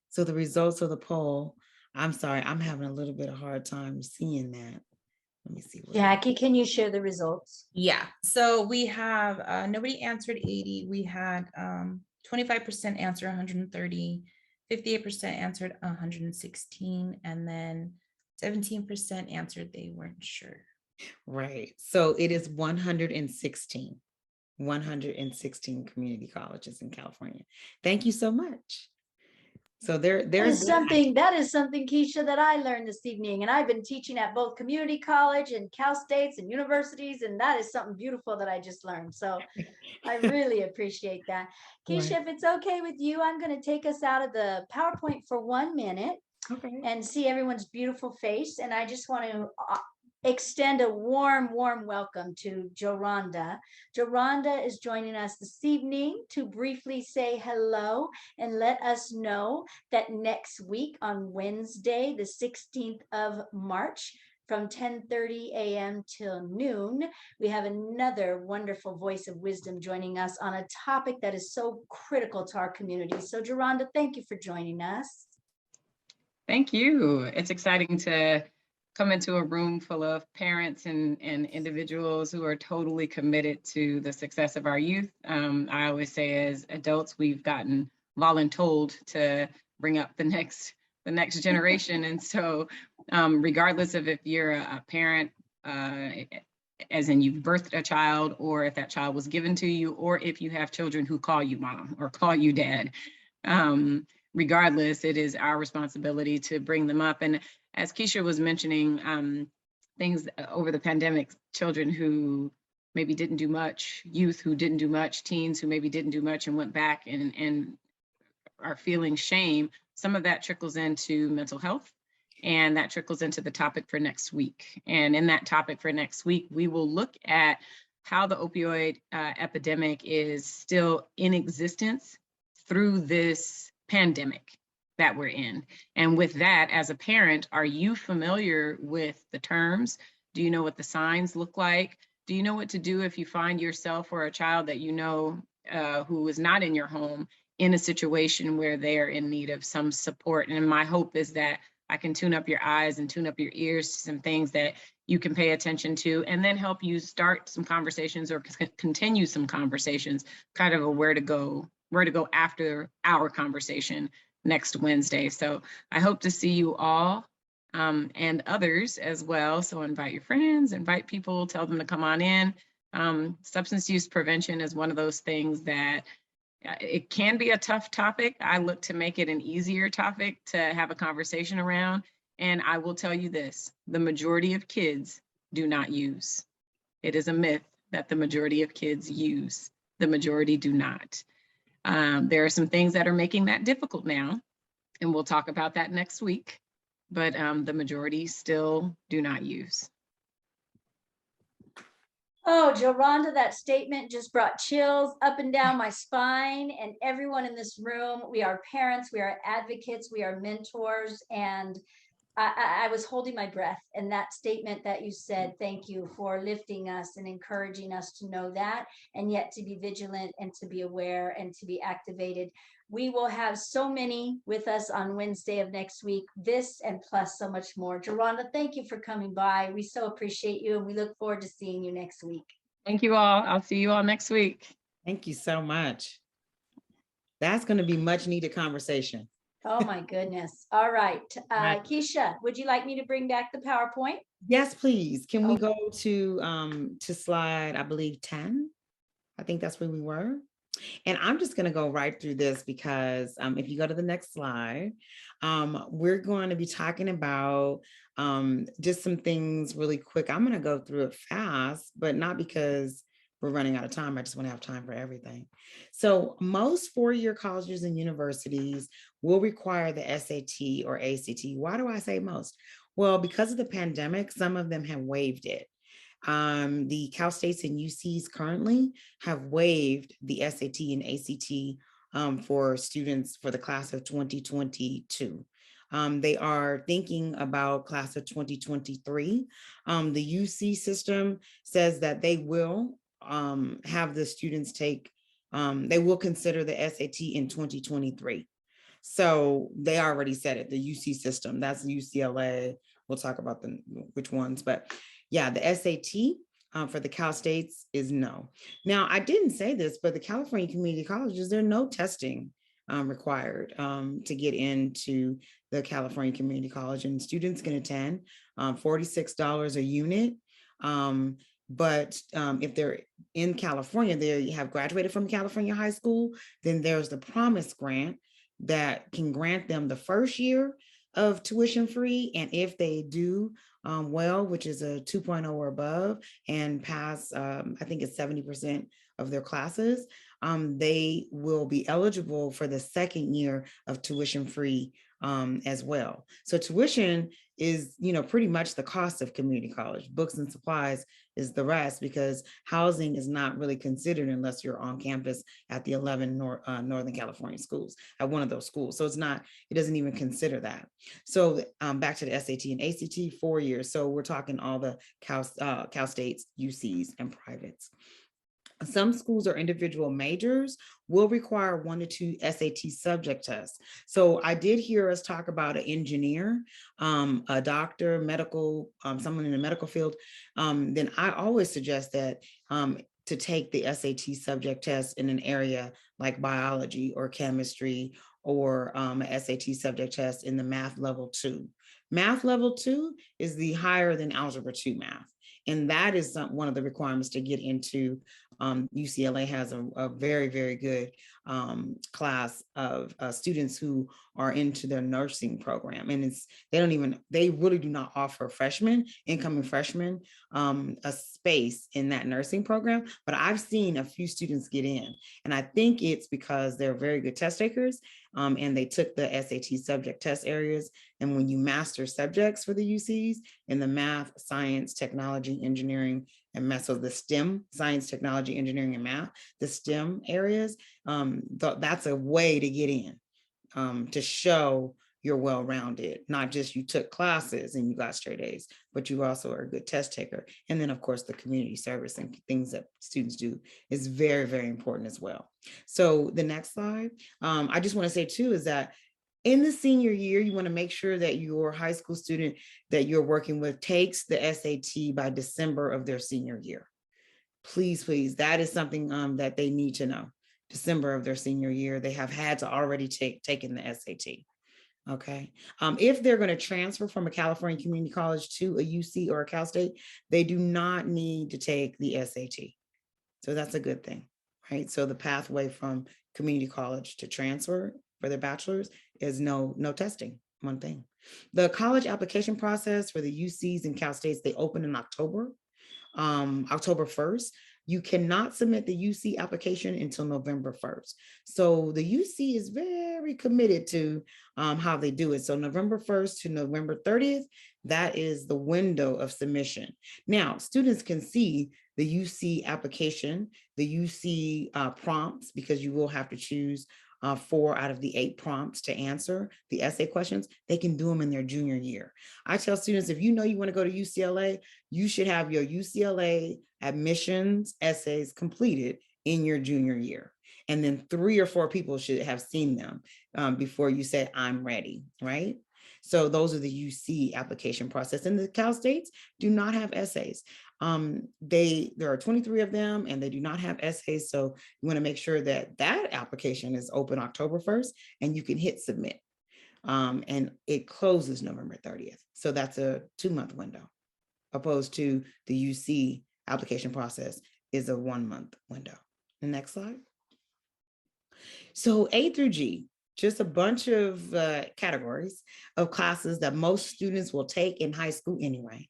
Speaker 1: So the results of the poll, I'm sorry, I'm having a little bit of hard time seeing that. Let me see.
Speaker 3: Jackie, can you share the results?
Speaker 2: Yeah, so we have nobody answered 80. We had 25% answer 130, 58% answered 116, and then 17% answered they weren't sure.
Speaker 1: Right. So it is 116 community colleges in California. Thank you so much. So there's
Speaker 3: something, Keisha, that I learned this evening, and I've been teaching at both community college and Cal States and universities, and that is something beautiful that I just learned. So I really appreciate that. Keisha,
Speaker 1: right.
Speaker 3: if it's okay with you, I'm going to take us out of the PowerPoint for 1 minute.
Speaker 1: Okay.
Speaker 3: And see everyone's beautiful face. And I just want to extend a warm welcome to Joronda. Joronda is joining us this evening to briefly say hello and let us know that next week on Wednesday, the 16th of March, from 10:30 a.m. till noon, we have another wonderful voice of wisdom joining us on a topic that is so critical to our community. So Joronda, thank you for joining us.
Speaker 10: Thank you. It's exciting to come into a room full of parents and individuals who are totally committed to the success of our youth. I always say as adults, we've gotten voluntold to bring up the next generation. And so regardless of if you're a parent, as in you've birthed a child, or if that child was given to you, or if you have children who call you mom or call you dad, regardless, it is our responsibility to bring them up. And as Keisha was mentioning, things over the pandemic, children who maybe didn't do much, youth who didn't do much, teens who maybe didn't do much and went back and are feeling shame, some of that trickles into mental health, and that trickles into the topic for next week. And in that topic for next week, we will look at how the opioid epidemic is still in existence through this pandemic that we're in. And with that, as a parent, are you familiar with the terms? Do you know what the signs look like? Do you know what to do if you find yourself or a child that you know who is not in your home in a situation where they are in need of some support? And my hope is that I can tune up your eyes and tune up your ears to some things that you can pay attention to, and then help you start some conversations or continue some conversations, kind of a where to go after our conversation next Wednesday. So I hope to see you all and others as well. So invite your friends, invite people, tell them to come on in. Substance use prevention is one of those things that it can be a tough topic. I look to make it an easier topic to have a conversation around. And I will tell you this, the majority of kids do not use. It is a myth that the majority of kids use. The majority do not. There are some things that are making that difficult now, and we'll talk about that next week, but the majority still do not use.
Speaker 3: Oh, Joronda, that statement just brought chills up and down my spine. And everyone in this room, we are parents, we are advocates, we are mentors. And I was holding my breath. And that statement that you said, thank you for lifting us and encouraging us to know that, and yet to be vigilant and to be aware and to be activated. We will have so many with us on Wednesday of next week, this and plus so much more. Joronda, thank you for coming by. We so appreciate you, and we look forward to seeing you next week.
Speaker 10: Thank you all. I'll see you all next week.
Speaker 1: Thank you so much. That's going to be much needed conversation.
Speaker 3: Oh my goodness. All right. Keisha, would you like me to bring back the PowerPoint?
Speaker 1: Yes, please. Can we go to slide, I believe 10? I think that's where we were. And I'm just going to go right through this because if you go to the next slide, we're going to be talking about just some things really quick. I'm going to go through it fast, but not because we're running out of time. I just want to have time for everything. So most four-year colleges and universities will require the SAT or ACT. Why do I say most? Well, because of the pandemic, some of them have waived it. The Cal States and UCs currently have waived the SAT and ACT for students for the class of 2022. They are thinking about class of 2023. The UC system says that they will have the students take, they will consider the SAT in 2023. So they already said it, the UC system, that's UCLA. We'll talk about which ones, but yeah, the SAT for the Cal States is no. Now, I didn't say this, but the California community colleges, there's no testing required to get into the California Community College, and students can attend $46 a unit. But if they're in California, they have graduated from California high school, then there's the Promise Grant that can grant them the first year of tuition free. And if they do well, which is a 2.0 or above, and pass, I think it's 70% of their classes, they will be eligible for the second year of tuition free as well. So tuition is, pretty much the cost of community college. Books and supplies is the rest, because housing is not really considered unless you're on campus at the 11 Northern California schools, at one of those schools. So it doesn't even consider that. So back to the SAT and ACT, 4 years. So we're talking all the Cal States, UCs, and privates. Some schools or individual majors will require 1 to 2 SAT subject tests. So I did hear us talk about an engineer, a doctor, medical, someone in the medical field. Then I always suggest that to take the SAT subject test in an area like biology or chemistry, or an SAT subject test in the math level 2. Math level 2 is the higher than algebra 2 math. And that is one of the requirements to get into. UCLA has a very, very good class of students who are into their nursing program. And they really do not offer incoming freshmen, a space in that nursing program. But I've seen a few students get in. And I think it's because they're very good test takers, and they took the SAT subject test areas. And when you master subjects for the UCs in the math, science, technology, engineering, and math, so the STEM, science, technology, engineering, and math, the STEM areas, that's a way to get in, to show you're well-rounded, not just you took classes and you got straight A's, but you also are a good test taker. And then of course, the community service and things that students do is very, very important as well. So the next slide, I just want to say too, is that in the senior year, you want to make sure that your high school student that you're working with takes the SAT by December of their senior year. Please, please, that is something that they need to know. December of their senior year, they have had to already taken the SAT. Okay. If they're going to transfer from a California community college to a UC or a Cal State, they do not need to take the SAT. So that's a good thing, right? So the pathway from community college to transfer for their bachelor's is no testing, one thing. The college application process for the UCs and Cal States, they open in October 1st. You cannot submit the UC application until November 1st. So the UC is very committed to how they do it. So November 1st to November 30th, that is the window of submission. Now, students can see the UC application, the UC prompts, because you will have to choose 4 out of the 8 prompts to answer the essay questions. They can do them in their junior year. I tell students, if you know you want to go to UCLA, you should have your UCLA admissions essays completed in your junior year. And then 3 or 4 people should have seen them before you say, I'm ready, right? So those are the UC application process. And the Cal States do not have essays. There are 23 of them and they do not have essays. So you want to make sure that application is open October 1st and you can hit submit. And it closes November 30th. So that's a 2-month window, opposed to the UC application process is a 1-month window. The next slide. So A through G, just a bunch of categories of classes that most students will take in high school anyway.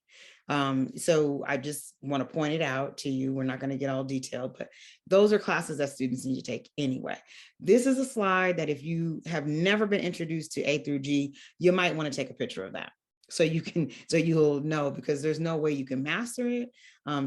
Speaker 1: So I just want to point it out to you. We're not going to get all detailed, but those are classes that students need to take anyway. This is a slide that if you have never been introduced to A through G, you might want to take a picture of that. So you'll know, because there's no way you can master it.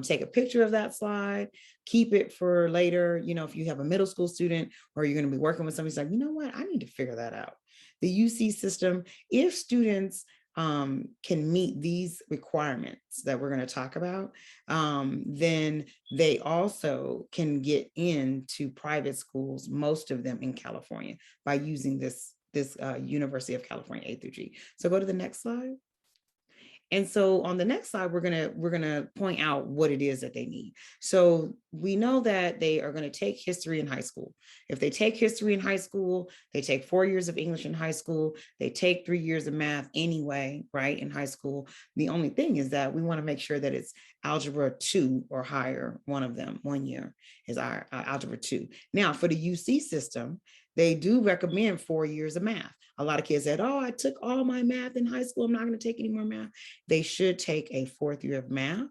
Speaker 1: Take a picture of that slide, keep it for later. If you have a middle school student or you're going to be working with somebody, like, you know what, I need to figure that out. The UC system, if students can meet these requirements that we're going to talk about, then they also can get into private schools, most of them in California, by using this University of California A through G. So go to the next slide. And so on the next slide, we're gonna point out what it is that they need. So we know that they are going to take history in high school. If they take history in high school, they take 4 years of English in high school, they take 3 years of math anyway, right, in high school. The only thing is that we want to make sure that it's algebra 2 or higher. One of them, 1 year is our algebra 2. Now for the UC system, they do recommend 4 years of math. A lot of kids said, oh, I took all my math in high school, I'm not going to take any more math. They should take a 4th year of math.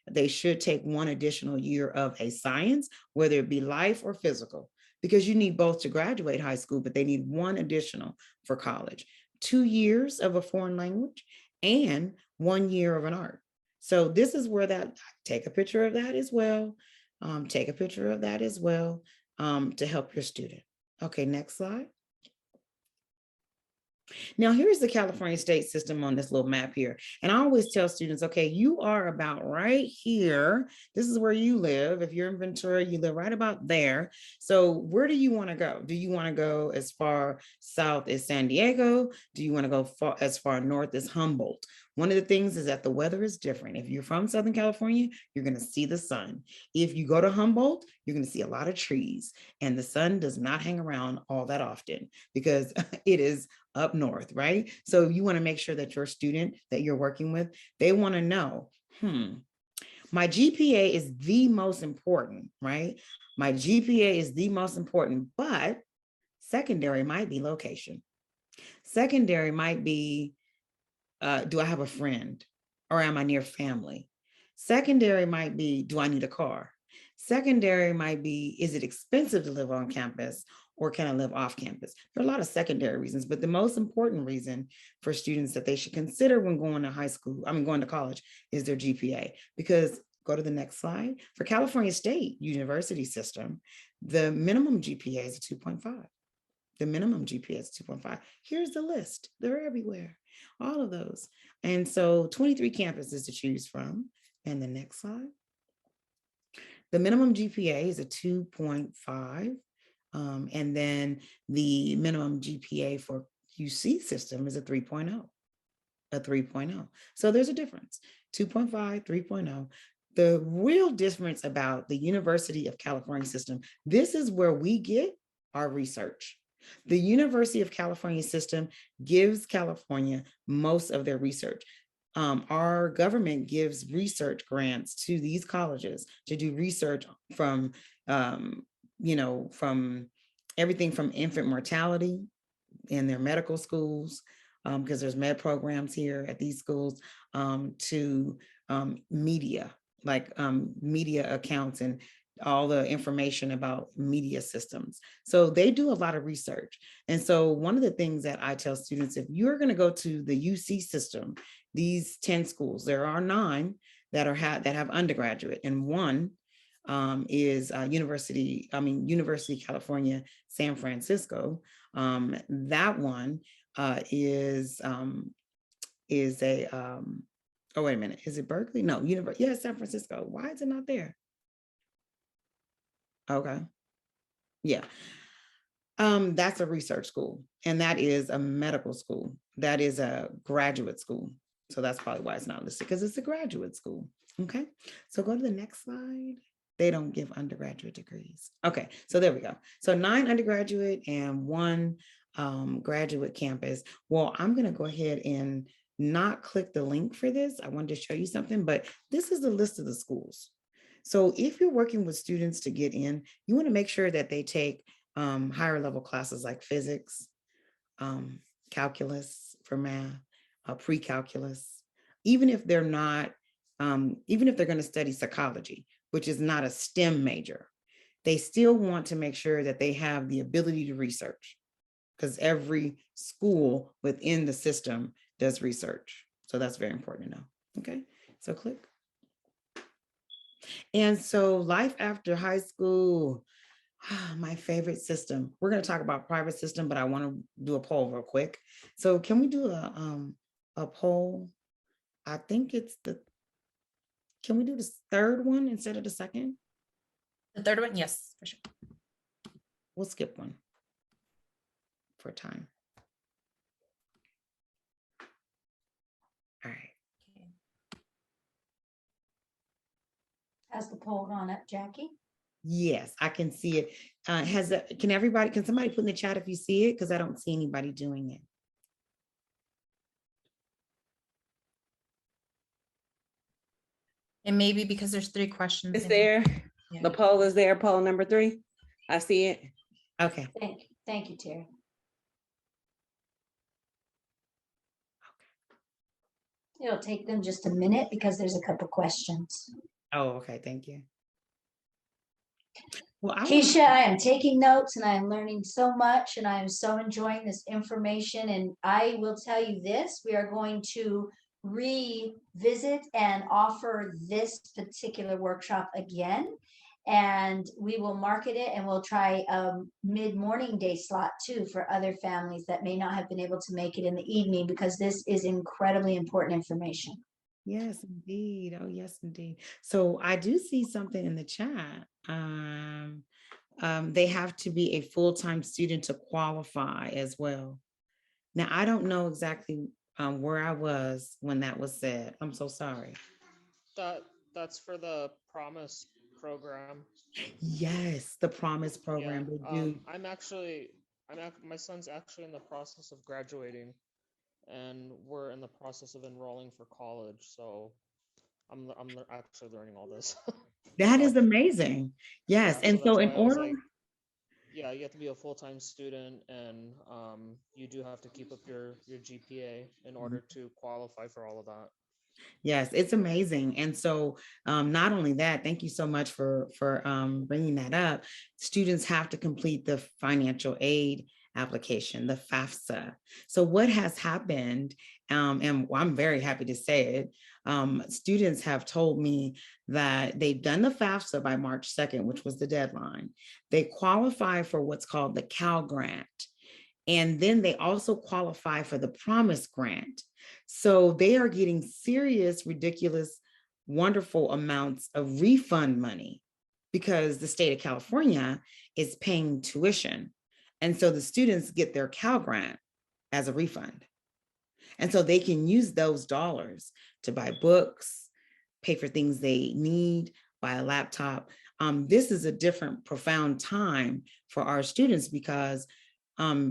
Speaker 1: They should take 1 additional year of a science, whether it be life or physical, because you need both to graduate high school, but they need 1 additional for college. 2 years of a foreign language and 1 year of an art. So this is where that, take a picture of that as well. Take a picture of that as well to help your student. Okay, next slide. Now, here's the California state system on this little map here. And I always tell students, okay, you are about right here. This is where you live. If you're in Ventura, you live right about there. So where do you want to go? Do you want to go as far south as San Diego? Do you want to go as far north as Humboldt? One of the things is that the weather is different. If you're from Southern California, you're going to see the sun. If you go to Humboldt, you're going to see a lot of trees, and the sun does not hang around all that often because it is up north, right? So you want to make sure that your student that you're working with, they want to know, my GPA is the most important, right? My GPA is the most important, but secondary might be location. Secondary might be, do I have a friend or am I near family? Secondary might be, do I need a car? Secondary might be, is it expensive to live on campus or can I live off campus? There are a lot of secondary reasons, but the most important reason for students that they should consider when going to college is their GPA. Because go to the next slide. For California State University system, the minimum GPA is a 2.5. The minimum GPA is 2.5. Here's the list. They're everywhere, all of those. And so 23 campuses to choose from. And the next slide. The minimum GPA is a 2.5. And then the minimum GPA for UC system is a 3.0. A 3.0. So there's a difference, 2.5, 3.0. The real difference about the University of California system, this is where we get our research. The University of California system gives California most of their research. Our government gives research grants to these colleges to do research from, from everything from infant mortality in their medical schools, because there's med programs here at these schools, to media, like media accounts and all the information about media systems. So they do a lot of research. And so one of the things that I tell students, if you're going to go to the UC system, these 10 schools, there are 9 that have undergraduate, and 1 is University of California, San Francisco. That one is a, oh, wait a minute, is it Berkeley? No, San Francisco. Why is it not there? Okay. Yeah. That's a research school, and that is a medical school. That is a graduate school. So that's probably why it's not listed, because it's a graduate school. Okay. So go to the next slide. They don't give undergraduate degrees. Okay. So there we go. So 9 undergraduate and 1 graduate campus. Well, I'm going to go ahead and not click the link for this. I wanted to show you something, but this is the list of the schools. So if you're working with students to get in, you want to make sure that they take higher level classes like physics, calculus for math, pre-calculus, even if they're not, even if they're going to study psychology, which is not a STEM major, they still want to make sure that they have the ability to research, because every school within the system does research. So that's very important to know. Okay, so click. And so life after high school, my favorite system. We're going to talk about private system, but I want to do a poll real quick. So can we do a poll? I think it's can we do the third one instead of the second?
Speaker 2: The third one, yes, for sure.
Speaker 1: We'll skip one for time. All right.
Speaker 2: Okay.
Speaker 3: Has the poll gone up, Jackie?
Speaker 1: Yes, I can see it. Can somebody put in the chat if you see it? Because I don't see anybody doing it.
Speaker 2: And maybe because there's 3 questions.
Speaker 9: It's
Speaker 2: in
Speaker 9: there.
Speaker 2: Yeah.
Speaker 9: The poll is there, poll number 3. I see it.
Speaker 1: Okay.
Speaker 3: Thank you, Terry. It'll take them just a minute because there's a couple questions.
Speaker 1: Oh, okay. Thank you. Well,
Speaker 3: Keisha, I am taking notes and I am learning so much and I am so enjoying this information. And I will tell you this, we are going to revisit and offer this particular workshop again. And we will market it and we'll try a mid-morning day slot too for other families that may not have been able to make it in the evening, because this is incredibly important information.
Speaker 1: Yes, indeed. Oh, yes, indeed. So I do see something in the chat. They have to be a full-time student to qualify as well. Now, I don't know exactly where I was when that was said. I'm so sorry.
Speaker 6: That's for the Promise program.
Speaker 1: Yes, the Promise program.
Speaker 6: Yeah,
Speaker 1: They do.
Speaker 6: my son's actually in the process of graduating, and we're in the process of enrolling for college. So I'm actually learning all this.
Speaker 1: That is amazing. Yes,
Speaker 6: Yeah,
Speaker 1: and so in
Speaker 6: I was
Speaker 1: order.
Speaker 6: like, yeah, you have to be a full-time student, and you do have to keep up your GPA in order to qualify for all of that.
Speaker 1: Yes, it's amazing. And so not only that, thank you so much for bringing that up. Students have to complete the financial aid application, the FAFSA. So what has happened, and I'm very happy to say it, students have told me that they've done the FAFSA by March 2nd, which was the deadline. They qualify for what's called the Cal Grant. And then they also qualify for the Promise Grant. So they are getting serious, ridiculous, wonderful amounts of refund money because the state of California is paying tuition. And so the students get their Cal Grant as a refund. And so they can use those dollars to buy books, pay for things they need, buy a laptop. This is a different, profound time for our students because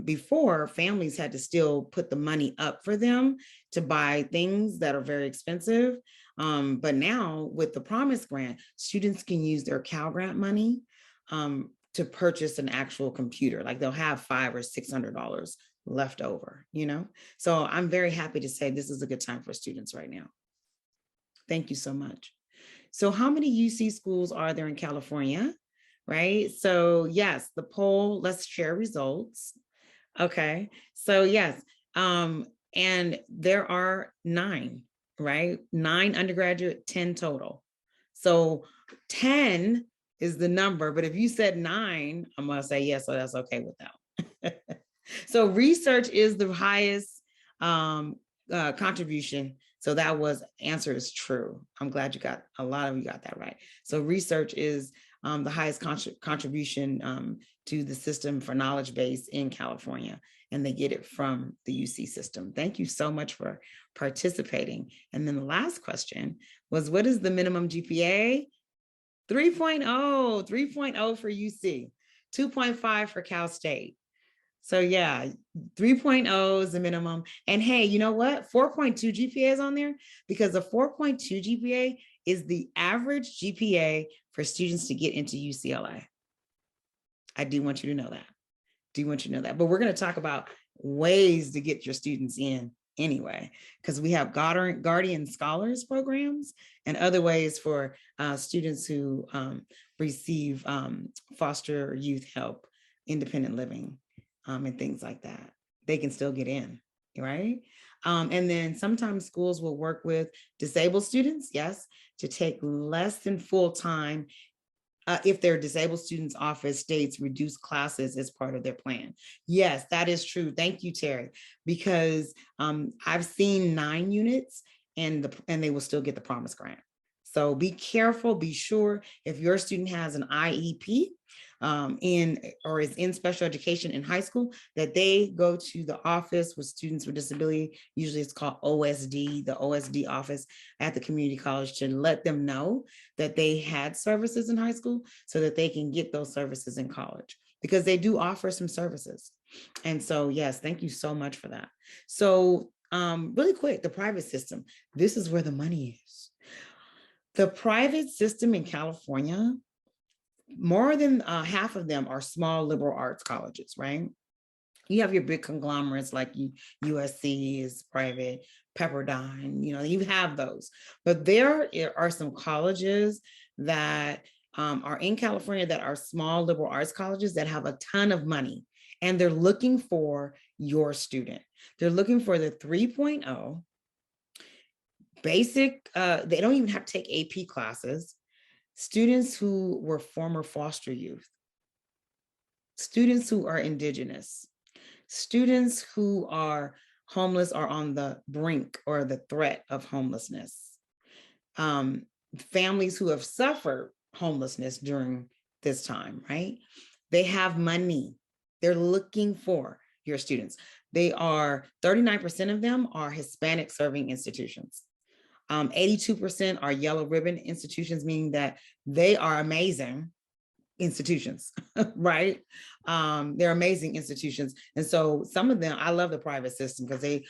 Speaker 1: before, families had to still put the money up for them to buy things that are very expensive. But now with the Promise Grant, students can use their Cal Grant money to purchase an actual computer. Like they'll have $500 or $600 left over, you know? So I'm very happy to say this is a good time for students right now. Thank you so much. So how many UC schools are there in California? Right? So yes, the poll, let's share results. Okay, so yes, and there are 9, right? 9 undergraduate, 10 total. So 10 is the number, but if you said 9, I'm gonna say yes, so that's okay with that. So research is the highest contribution. So that was, answer is true. I'm glad a lot of you got that right. So research is the highest contribution to the system for knowledge base in California, and they get it from the UC system. Thank you so much for participating. And then the last question was, what is the minimum GPA? 3.0, 3.0 for UC, 2.5 for Cal State. So yeah, 3.0 is the minimum. And hey, you know what? 4.2 GPA is on there because a 4.2 GPA is the average GPA for students to get into UCLA. I do want you to know that. But we're going to talk about ways to get your students in anyway, because we have guardian scholars programs and other ways for students who receive foster youth help, independent living, and things like that. They can still get in, right? And then sometimes schools will work with disabled students, yes, to take less than full time if their disabled students office states reduce classes as part of their plan. Yes, that is true. Thank you, Terry, because I've seen 9 units and they will still get the promise grant. So be careful, be sure if your student has an IEP or is in special education in high school, that they go to the office with students with disability. Usually it's called OSD, the OSD office at the community college, to let them know that they had services in high school so that they can get those services in college, because they do offer some services. And so, yes, thank you so much for that. So really quick, the private system, this is where the money is. The private system in California, more than half of them are small liberal arts colleges, right? You have your big conglomerates like USC is private, Pepperdine, you have those. But there are some colleges that are in California that are small liberal arts colleges that have a ton of money, and they're looking for your student. They're looking for the 3.0 basic, they don't even have to take AP classes, students who were former foster youth, students who are indigenous, students who are homeless or on the brink or the threat of homelessness, families who have suffered homelessness during this time, right? They have money. They're looking for your students. 39% of them are Hispanic serving institutions. 82% are yellow ribbon institutions, meaning that they are amazing institutions, right? They're amazing institutions. And so some of them, I love the private system because they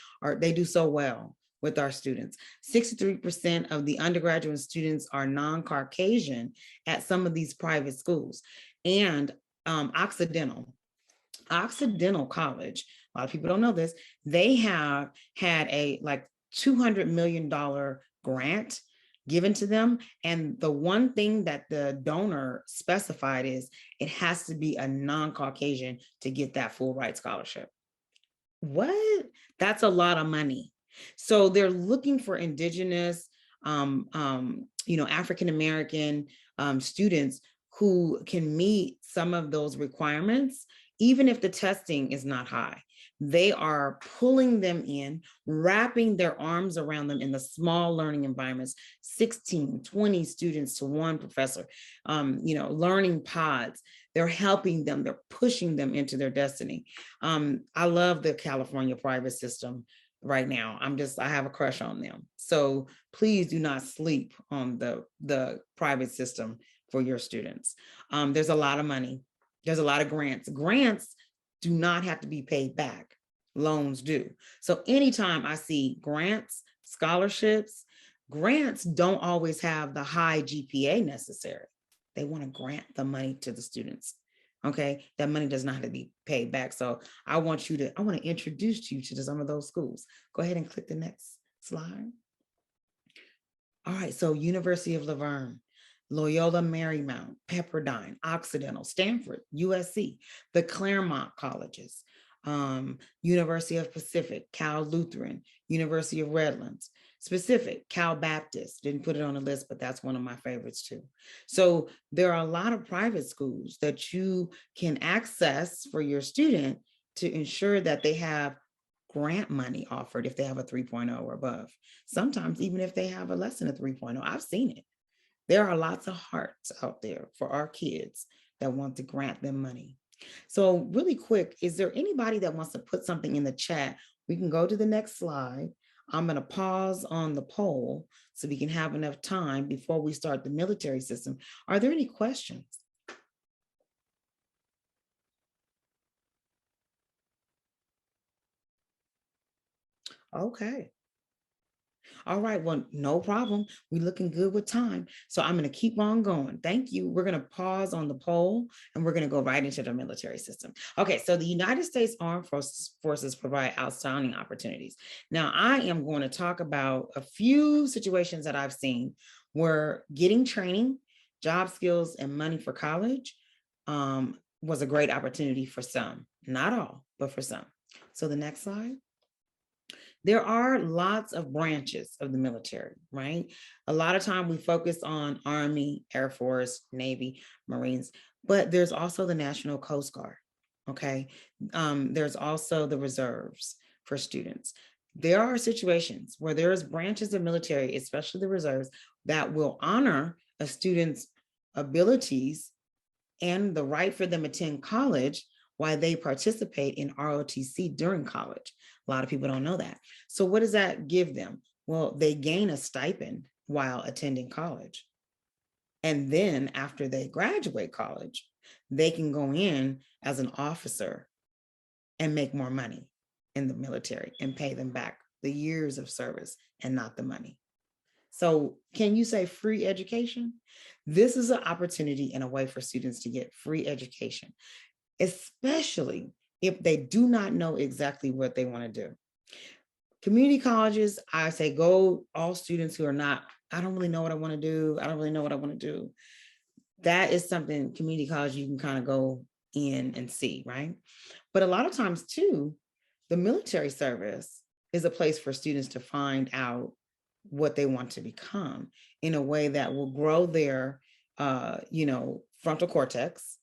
Speaker 1: do so well with our students. 63% of the undergraduate students are non-Caucasian at some of these private schools. And Occidental College, a lot of people don't know this, they have had a $200 million grant given to them. And the one thing that the donor specified is it has to be a non-Caucasian to get that full ride scholarship. What? That's a lot of money. So they're looking for indigenous, African-American students who can meet some of those requirements, even if the testing is not high. They are pulling them in, wrapping their arms around them in the small learning environments, 16, 20 students to one professor, learning pods. They're helping them, they're pushing them into their destiny. I love the California private system right now. I have a crush on them. So please do not sleep on the private system for your students. There's a lot of money. There's a lot of grants. Grants do not have to be paid back. Loans do. So anytime I see grants, scholarships, grants don't always have the high GPA necessary. They want to grant the money to the students. Okay, that money does not have to be paid back. So I want to introduce you to some of those schools. Go ahead and click the next slide. All right, so University of Laverne, Loyola Marymount, Pepperdine, Occidental, Stanford, USC, the Claremont colleges, University of Pacific, Cal Lutheran, University of Redlands, Specific, Cal Baptist, didn't put it on the list, but that's one of my favorites too. So there are a lot of private schools that you can access for your student to ensure that they have grant money offered if they have a 3.0 or above. Sometimes even if they have a less than a 3.0, I've seen it. There are lots of hearts out there for our kids that want to grant them money. So really quick, is there anybody that wants to put something in the chat? We can go to the next slide. I'm going to pause on the poll so we can have enough time before we start the military system. Are there any questions? Okay. All right, well, no problem. We're looking good with time. So I'm going to keep on going. Thank you. We're going to pause on the poll and we're going to go right into the military system. Okay, so the United States Armed Forces provide outstanding opportunities. Now, I am going to talk about a few situations that I've seen where getting training, job skills, and money for college was a great opportunity for some, not all, but for some. So the next slide. There are lots of branches of the military, right? A lot of time we focus on Army, Air Force, Navy, Marines, but there's also the National Coast Guard, okay? There's also the reserves for students. There are situations where there's branches of military, especially the reserves, that will honor a student's abilities and the right for them to attend college while they participate in ROTC during college. A lot of people don't know that. So what does that give them? Well, they gain a stipend while attending college. And then after they graduate college, they can go in as an officer and make more money in the military and pay them back the years of service and not the money. So can you say free education? This is an opportunity and a way for students to get free education, especially if they do not know exactly what they want to do. Community colleges, I say go all students who are not, I don't really know what I want to do. I don't really know what I want to do. That is something community college you can kind of go in and see, right? But a lot of times too, the military service is a place for students to find out what they want to become in a way that will grow their, frontal cortex,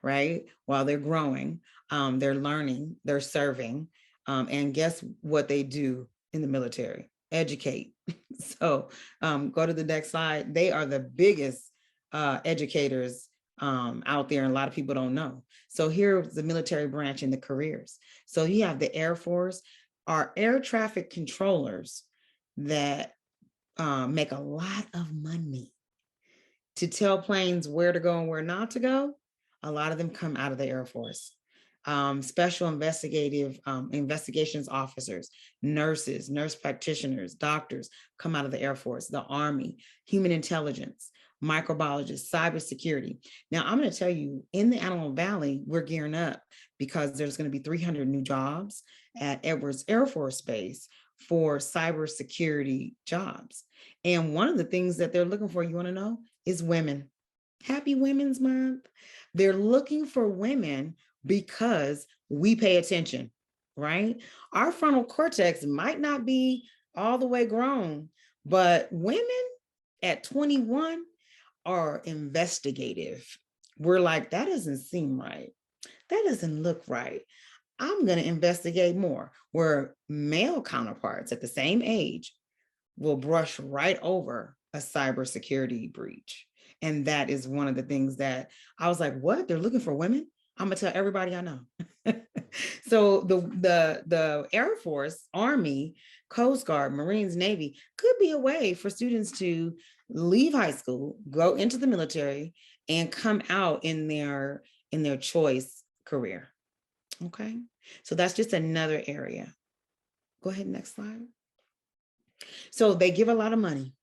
Speaker 1: right? While they're growing, they're learning, they're serving, and guess what they do in the military? Educate. So go to the next slide. They are the biggest educators out there, and a lot of people don't know. So here's the military branch in the careers. So you have the Air Force, our air traffic controllers that make a lot of money to tell planes where to go and where not to go. A lot of them come out of the Air Force. Special investigations officers, nurses, nurse practitioners, doctors come out of the Air Force, the Army, human intelligence, microbiologists, cybersecurity. Now, I'm going to tell you, in the Antelope Valley, we're gearing up because there's going to be 300 new jobs at Edwards Air Force Base for cybersecurity jobs. And one of the things that they're looking for, you want to know, is women. Happy Women's Month. They're looking for women because we pay attention, right? Our frontal cortex might not be all the way grown, but women at 21 are investigative. We're like, that doesn't seem right. That doesn't look right. I'm going to investigate more. Where male counterparts at the same age will brush right over a cybersecurity breach. And that is one of the things that I was like, what? They're looking for women? I'm gonna tell everybody I know. So the Air Force, Army, Coast Guard, Marines, Navy could be a way for students to leave high school, go into the military, and come out in their choice career. Okay, so that's just another area. Go ahead, next slide. So they give a lot of money.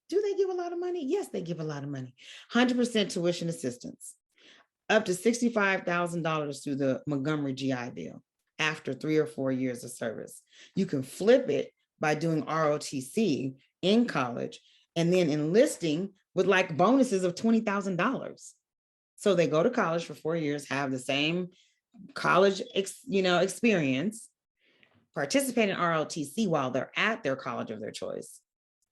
Speaker 1: Do they give a lot of money? Yes, they give a lot of money. 100% tuition assistance, up to $65,000 through the Montgomery GI Bill after 3 or 4 years of service. You can flip it by doing ROTC in college and then enlisting with like bonuses of $20,000. So they go to college for 4 years, have the same college experience, participate in ROTC while they're at their college of their choice,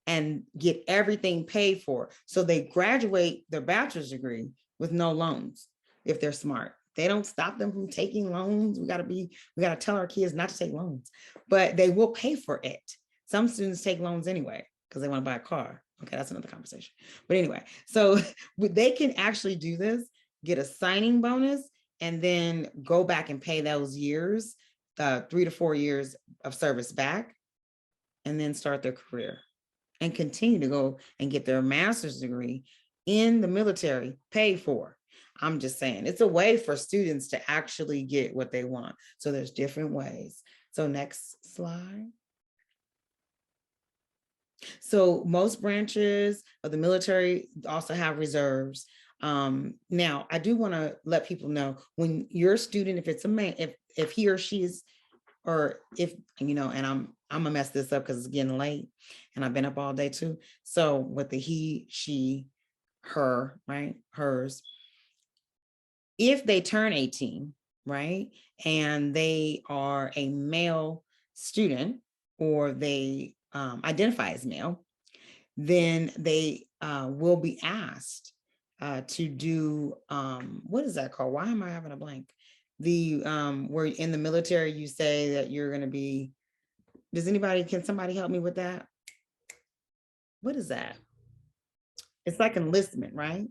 Speaker 1: and get everything paid for. So they graduate their bachelor's degree with no loans if they're smart. They don't stop them from taking loans. We got to tell our kids not to take loans, but they will pay for it. Some students take loans anyway because they want to buy a car. Okay, that's another conversation. But anyway, so they can actually do this, get a signing bonus, and then go back and pay those years, 3 to 4 years of service back, and then start their career and continue to go and get their master's degree in the military paid for. I'm just saying, it's a way for students to actually get what they want. So there's different ways. So next slide. So most branches of the military also have reserves. Now, I do want to let people know when your student, if it's a man, if he or she is, or if, and I'm gonna mess this up because it's getting late and I've been up all day too. So with the he, she, her, right, hers, if they turn 18, right, and they are a male student or they identify as male, then they will be asked to do, what is that called? Why am I having a blank? The where in the military you say that you're going to be, can somebody help me with that? What is that? It's like enlistment, right?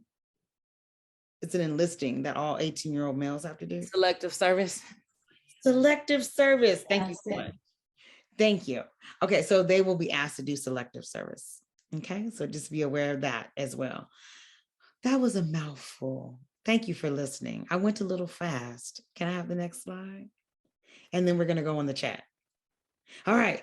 Speaker 1: It's an enlisting that all 18-year-old males have to do.
Speaker 9: Selective service.
Speaker 1: Selective service. Thank you
Speaker 3: That's
Speaker 1: so
Speaker 3: it.
Speaker 1: much. Thank you. Okay, so they will be asked to do selective service. Okay, so just be aware of that as well. That was a mouthful. Thank you for listening. I went a little fast. Can I have the next slide? And then we're going to go on the chat. All right.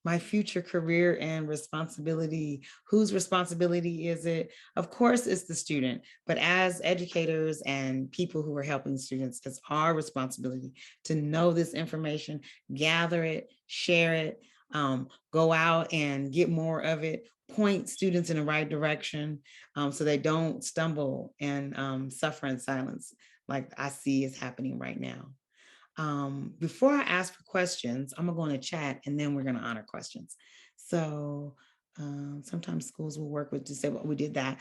Speaker 1: My future career and responsibility. Whose responsibility is it? Of course, it's the student, but as educators and people who are helping students, it's our responsibility to know this information, gather it, share it, go out and get more of it, point students in the right direction so they don't stumble and suffer in silence like I see is happening right now. Before I ask for questions, I'm gonna go in the chat and then we're gonna honor questions. So sometimes schools will work with disabled, we did that.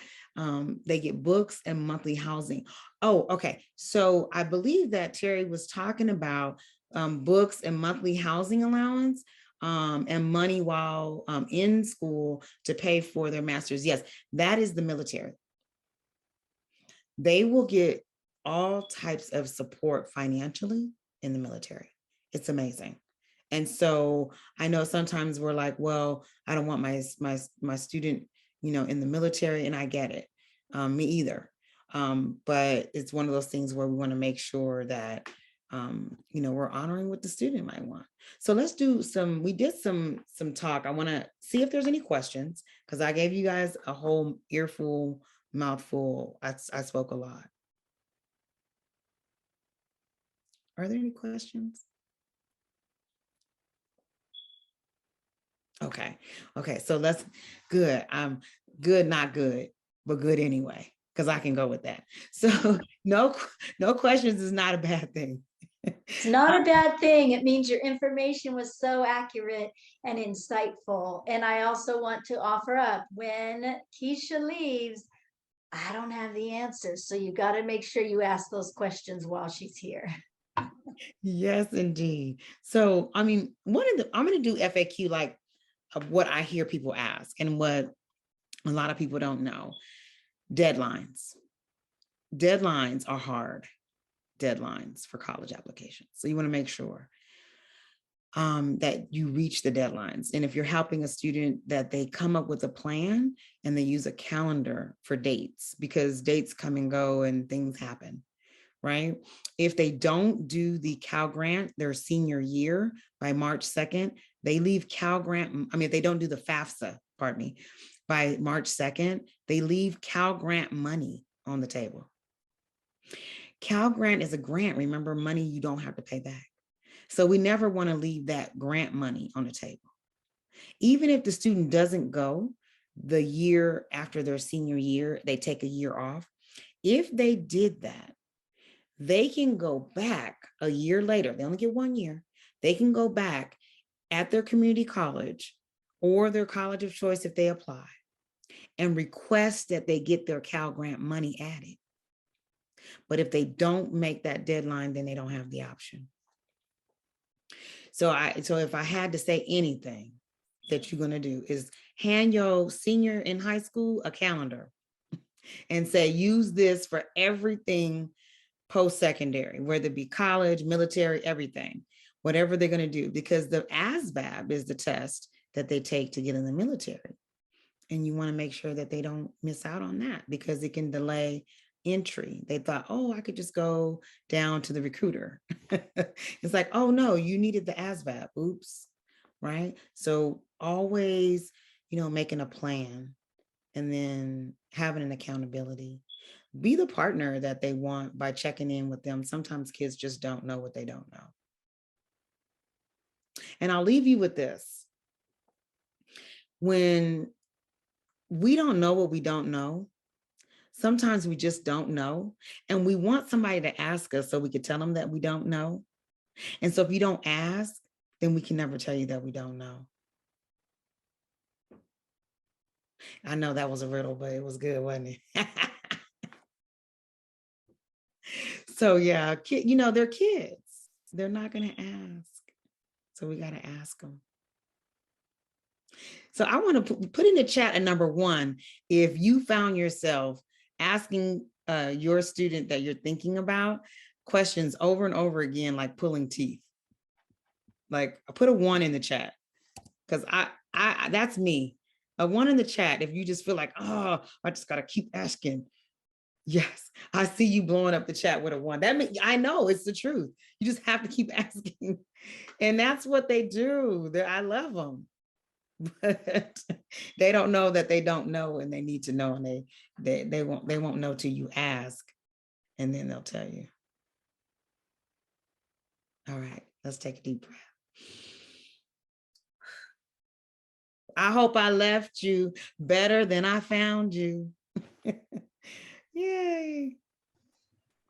Speaker 1: They get books and monthly housing. Oh, okay. So I believe that Terry was talking about books and monthly housing allowance and money while in school to pay for their master's. Yes, that is the military. They will get all types of support financially in the military. It's amazing. And so I know sometimes we're like, well, I don't want my student, in the military, and I get it. Me either. But it's one of those things where we want to make sure that we're honoring what the student might want. So let's do we did some talk. I want to see if there's any questions because I gave you guys a whole earful, mouthful. I spoke a lot. Are there any questions? Okay. So let's, good. Good, not good, but good anyway, because I can go with that. So no questions is not a bad thing.
Speaker 3: It's not a bad thing. It means your information was so accurate and insightful. And I also want to offer up, when Keisha leaves, I don't have the answers. So you got to make sure you ask those questions while she's here.
Speaker 1: Yes, indeed. So, I mean, I'm going to do FAQ like of what I hear people ask and what a lot of people don't know. Deadlines. Deadlines are hard deadlines for college applications. So you want to make sure that you reach the deadlines. And if you're helping a student, that they come up with a plan and they use a calendar for dates, because dates come and go and things happen, right? If they don't do the Cal Grant their senior year by March 2nd, they leave Cal Grant. I mean, if they don't do the FAFSA, pardon me, by March 2nd, they leave Cal Grant money on the table. Cal Grant is a grant, remember, money you don't have to pay back. So we never want to leave that grant money on the table. Even if the student doesn't go the year after their senior year, they take a year off. If they did that, they can go back a year later. They only get 1 year. They can go back at their community college or their college of choice if they apply and request that they get their Cal Grant money added. But if they don't make that deadline, then they don't have the option. So if I had to say anything that you're going to do is hand your senior in high school a calendar and say, use this for everything post-secondary, whether it be college, military, everything, whatever they're going to do, because the ASVAB is the test that they take to get in the military. And you want to make sure that they don't miss out on that because it can delay entry. They thought, oh, I could just go down to the recruiter. It's like, oh no, you needed the ASVAB. Oops. Right. So always making a plan and then having an accountability. Be the partner that they want by checking in with them. Sometimes kids just don't know what they don't know. And I'll leave you with this. When we don't know what we don't know, sometimes we just don't know. And we want somebody to ask us so we could tell them that we don't know. And so if you don't ask, then we can never tell you that we don't know. I know that was a riddle, but it was good, wasn't it? So yeah, they're kids. They're not going to ask. So we got to ask them. So I want to put in the chat a number 1. If you found yourself asking your student that you're thinking about questions over and over again, like pulling teeth, like I put a 1 in the chat, because I that's me. A 1 in the chat if you just feel like, oh, I just got to keep asking. Yes, I see you blowing up the chat with a 1. That means I know it's the truth. You just have to keep asking. And that's what they do. I love them. But they don't know that they don't know, and they need to know, and they won't know till you ask, and then they'll tell you. All right, let's take a deep breath. I hope I left you better than I found you. Yay.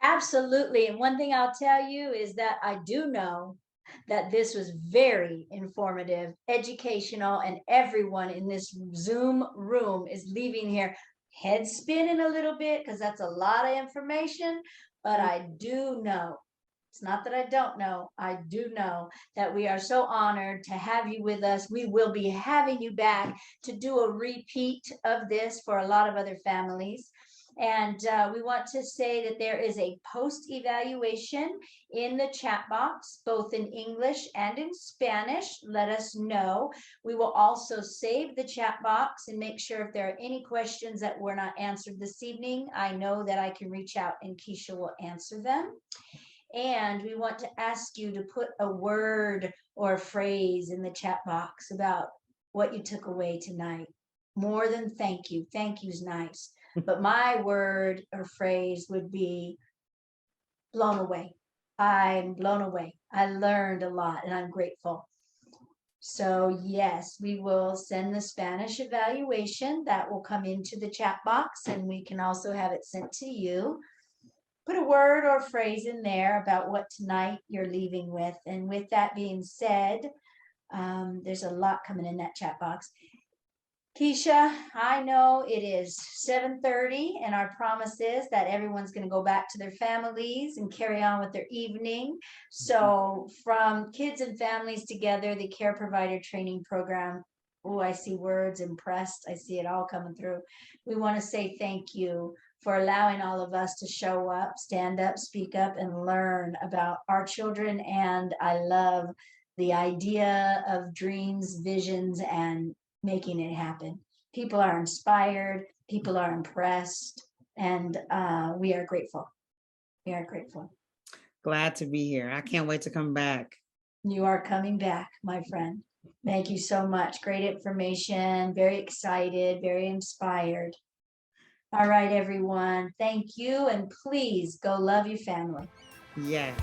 Speaker 3: Absolutely. And one thing I'll tell you is that I do know that this was very informative, educational, and everyone in this Zoom room is leaving here head spinning a little bit because that's a lot of information. But I do know, it's not that I don't know, I do know that we are so honored to have you with us. We will be having you back to do a repeat of this for a lot of other families. And we want to say that there is a post-evaluation in the chat box, both in English and in Spanish. Let us know. We will also save the chat box and make sure if there are any questions that were not answered this evening, I know that I can reach out and Keisha will answer them. And we want to ask you to put a word or a phrase in the chat box about what you took away tonight. More than thank you. Thank you's nice. But my word or phrase would be blown away. I'm blown away. I learned a lot and I'm grateful. So yes, we will send the Spanish evaluation that will come into the chat box, and we can also have it sent to you. Put a word or phrase in there about what tonight you're leaving with. And with that being said, there's a lot coming in that chat box. Keisha, I know it is 7:30 and our promise is that everyone's going to go back to their families and carry on with their evening. So from Kids and Families Together, the Care Provider Training Program, oh, I see words, impressed. I see it all coming through. We want to say thank you for allowing all of us to show up, stand up, speak up, and learn about our children. And I love the idea of dreams, visions, and making it happen. People are inspired, people are impressed, and we are grateful. We are grateful.
Speaker 1: Glad to be here. I can't wait to come back.
Speaker 3: You are coming back, my friend. Thank you so much. Great information, very excited, very inspired. All right, everyone. Thank you. And please go love your family.
Speaker 1: Yes.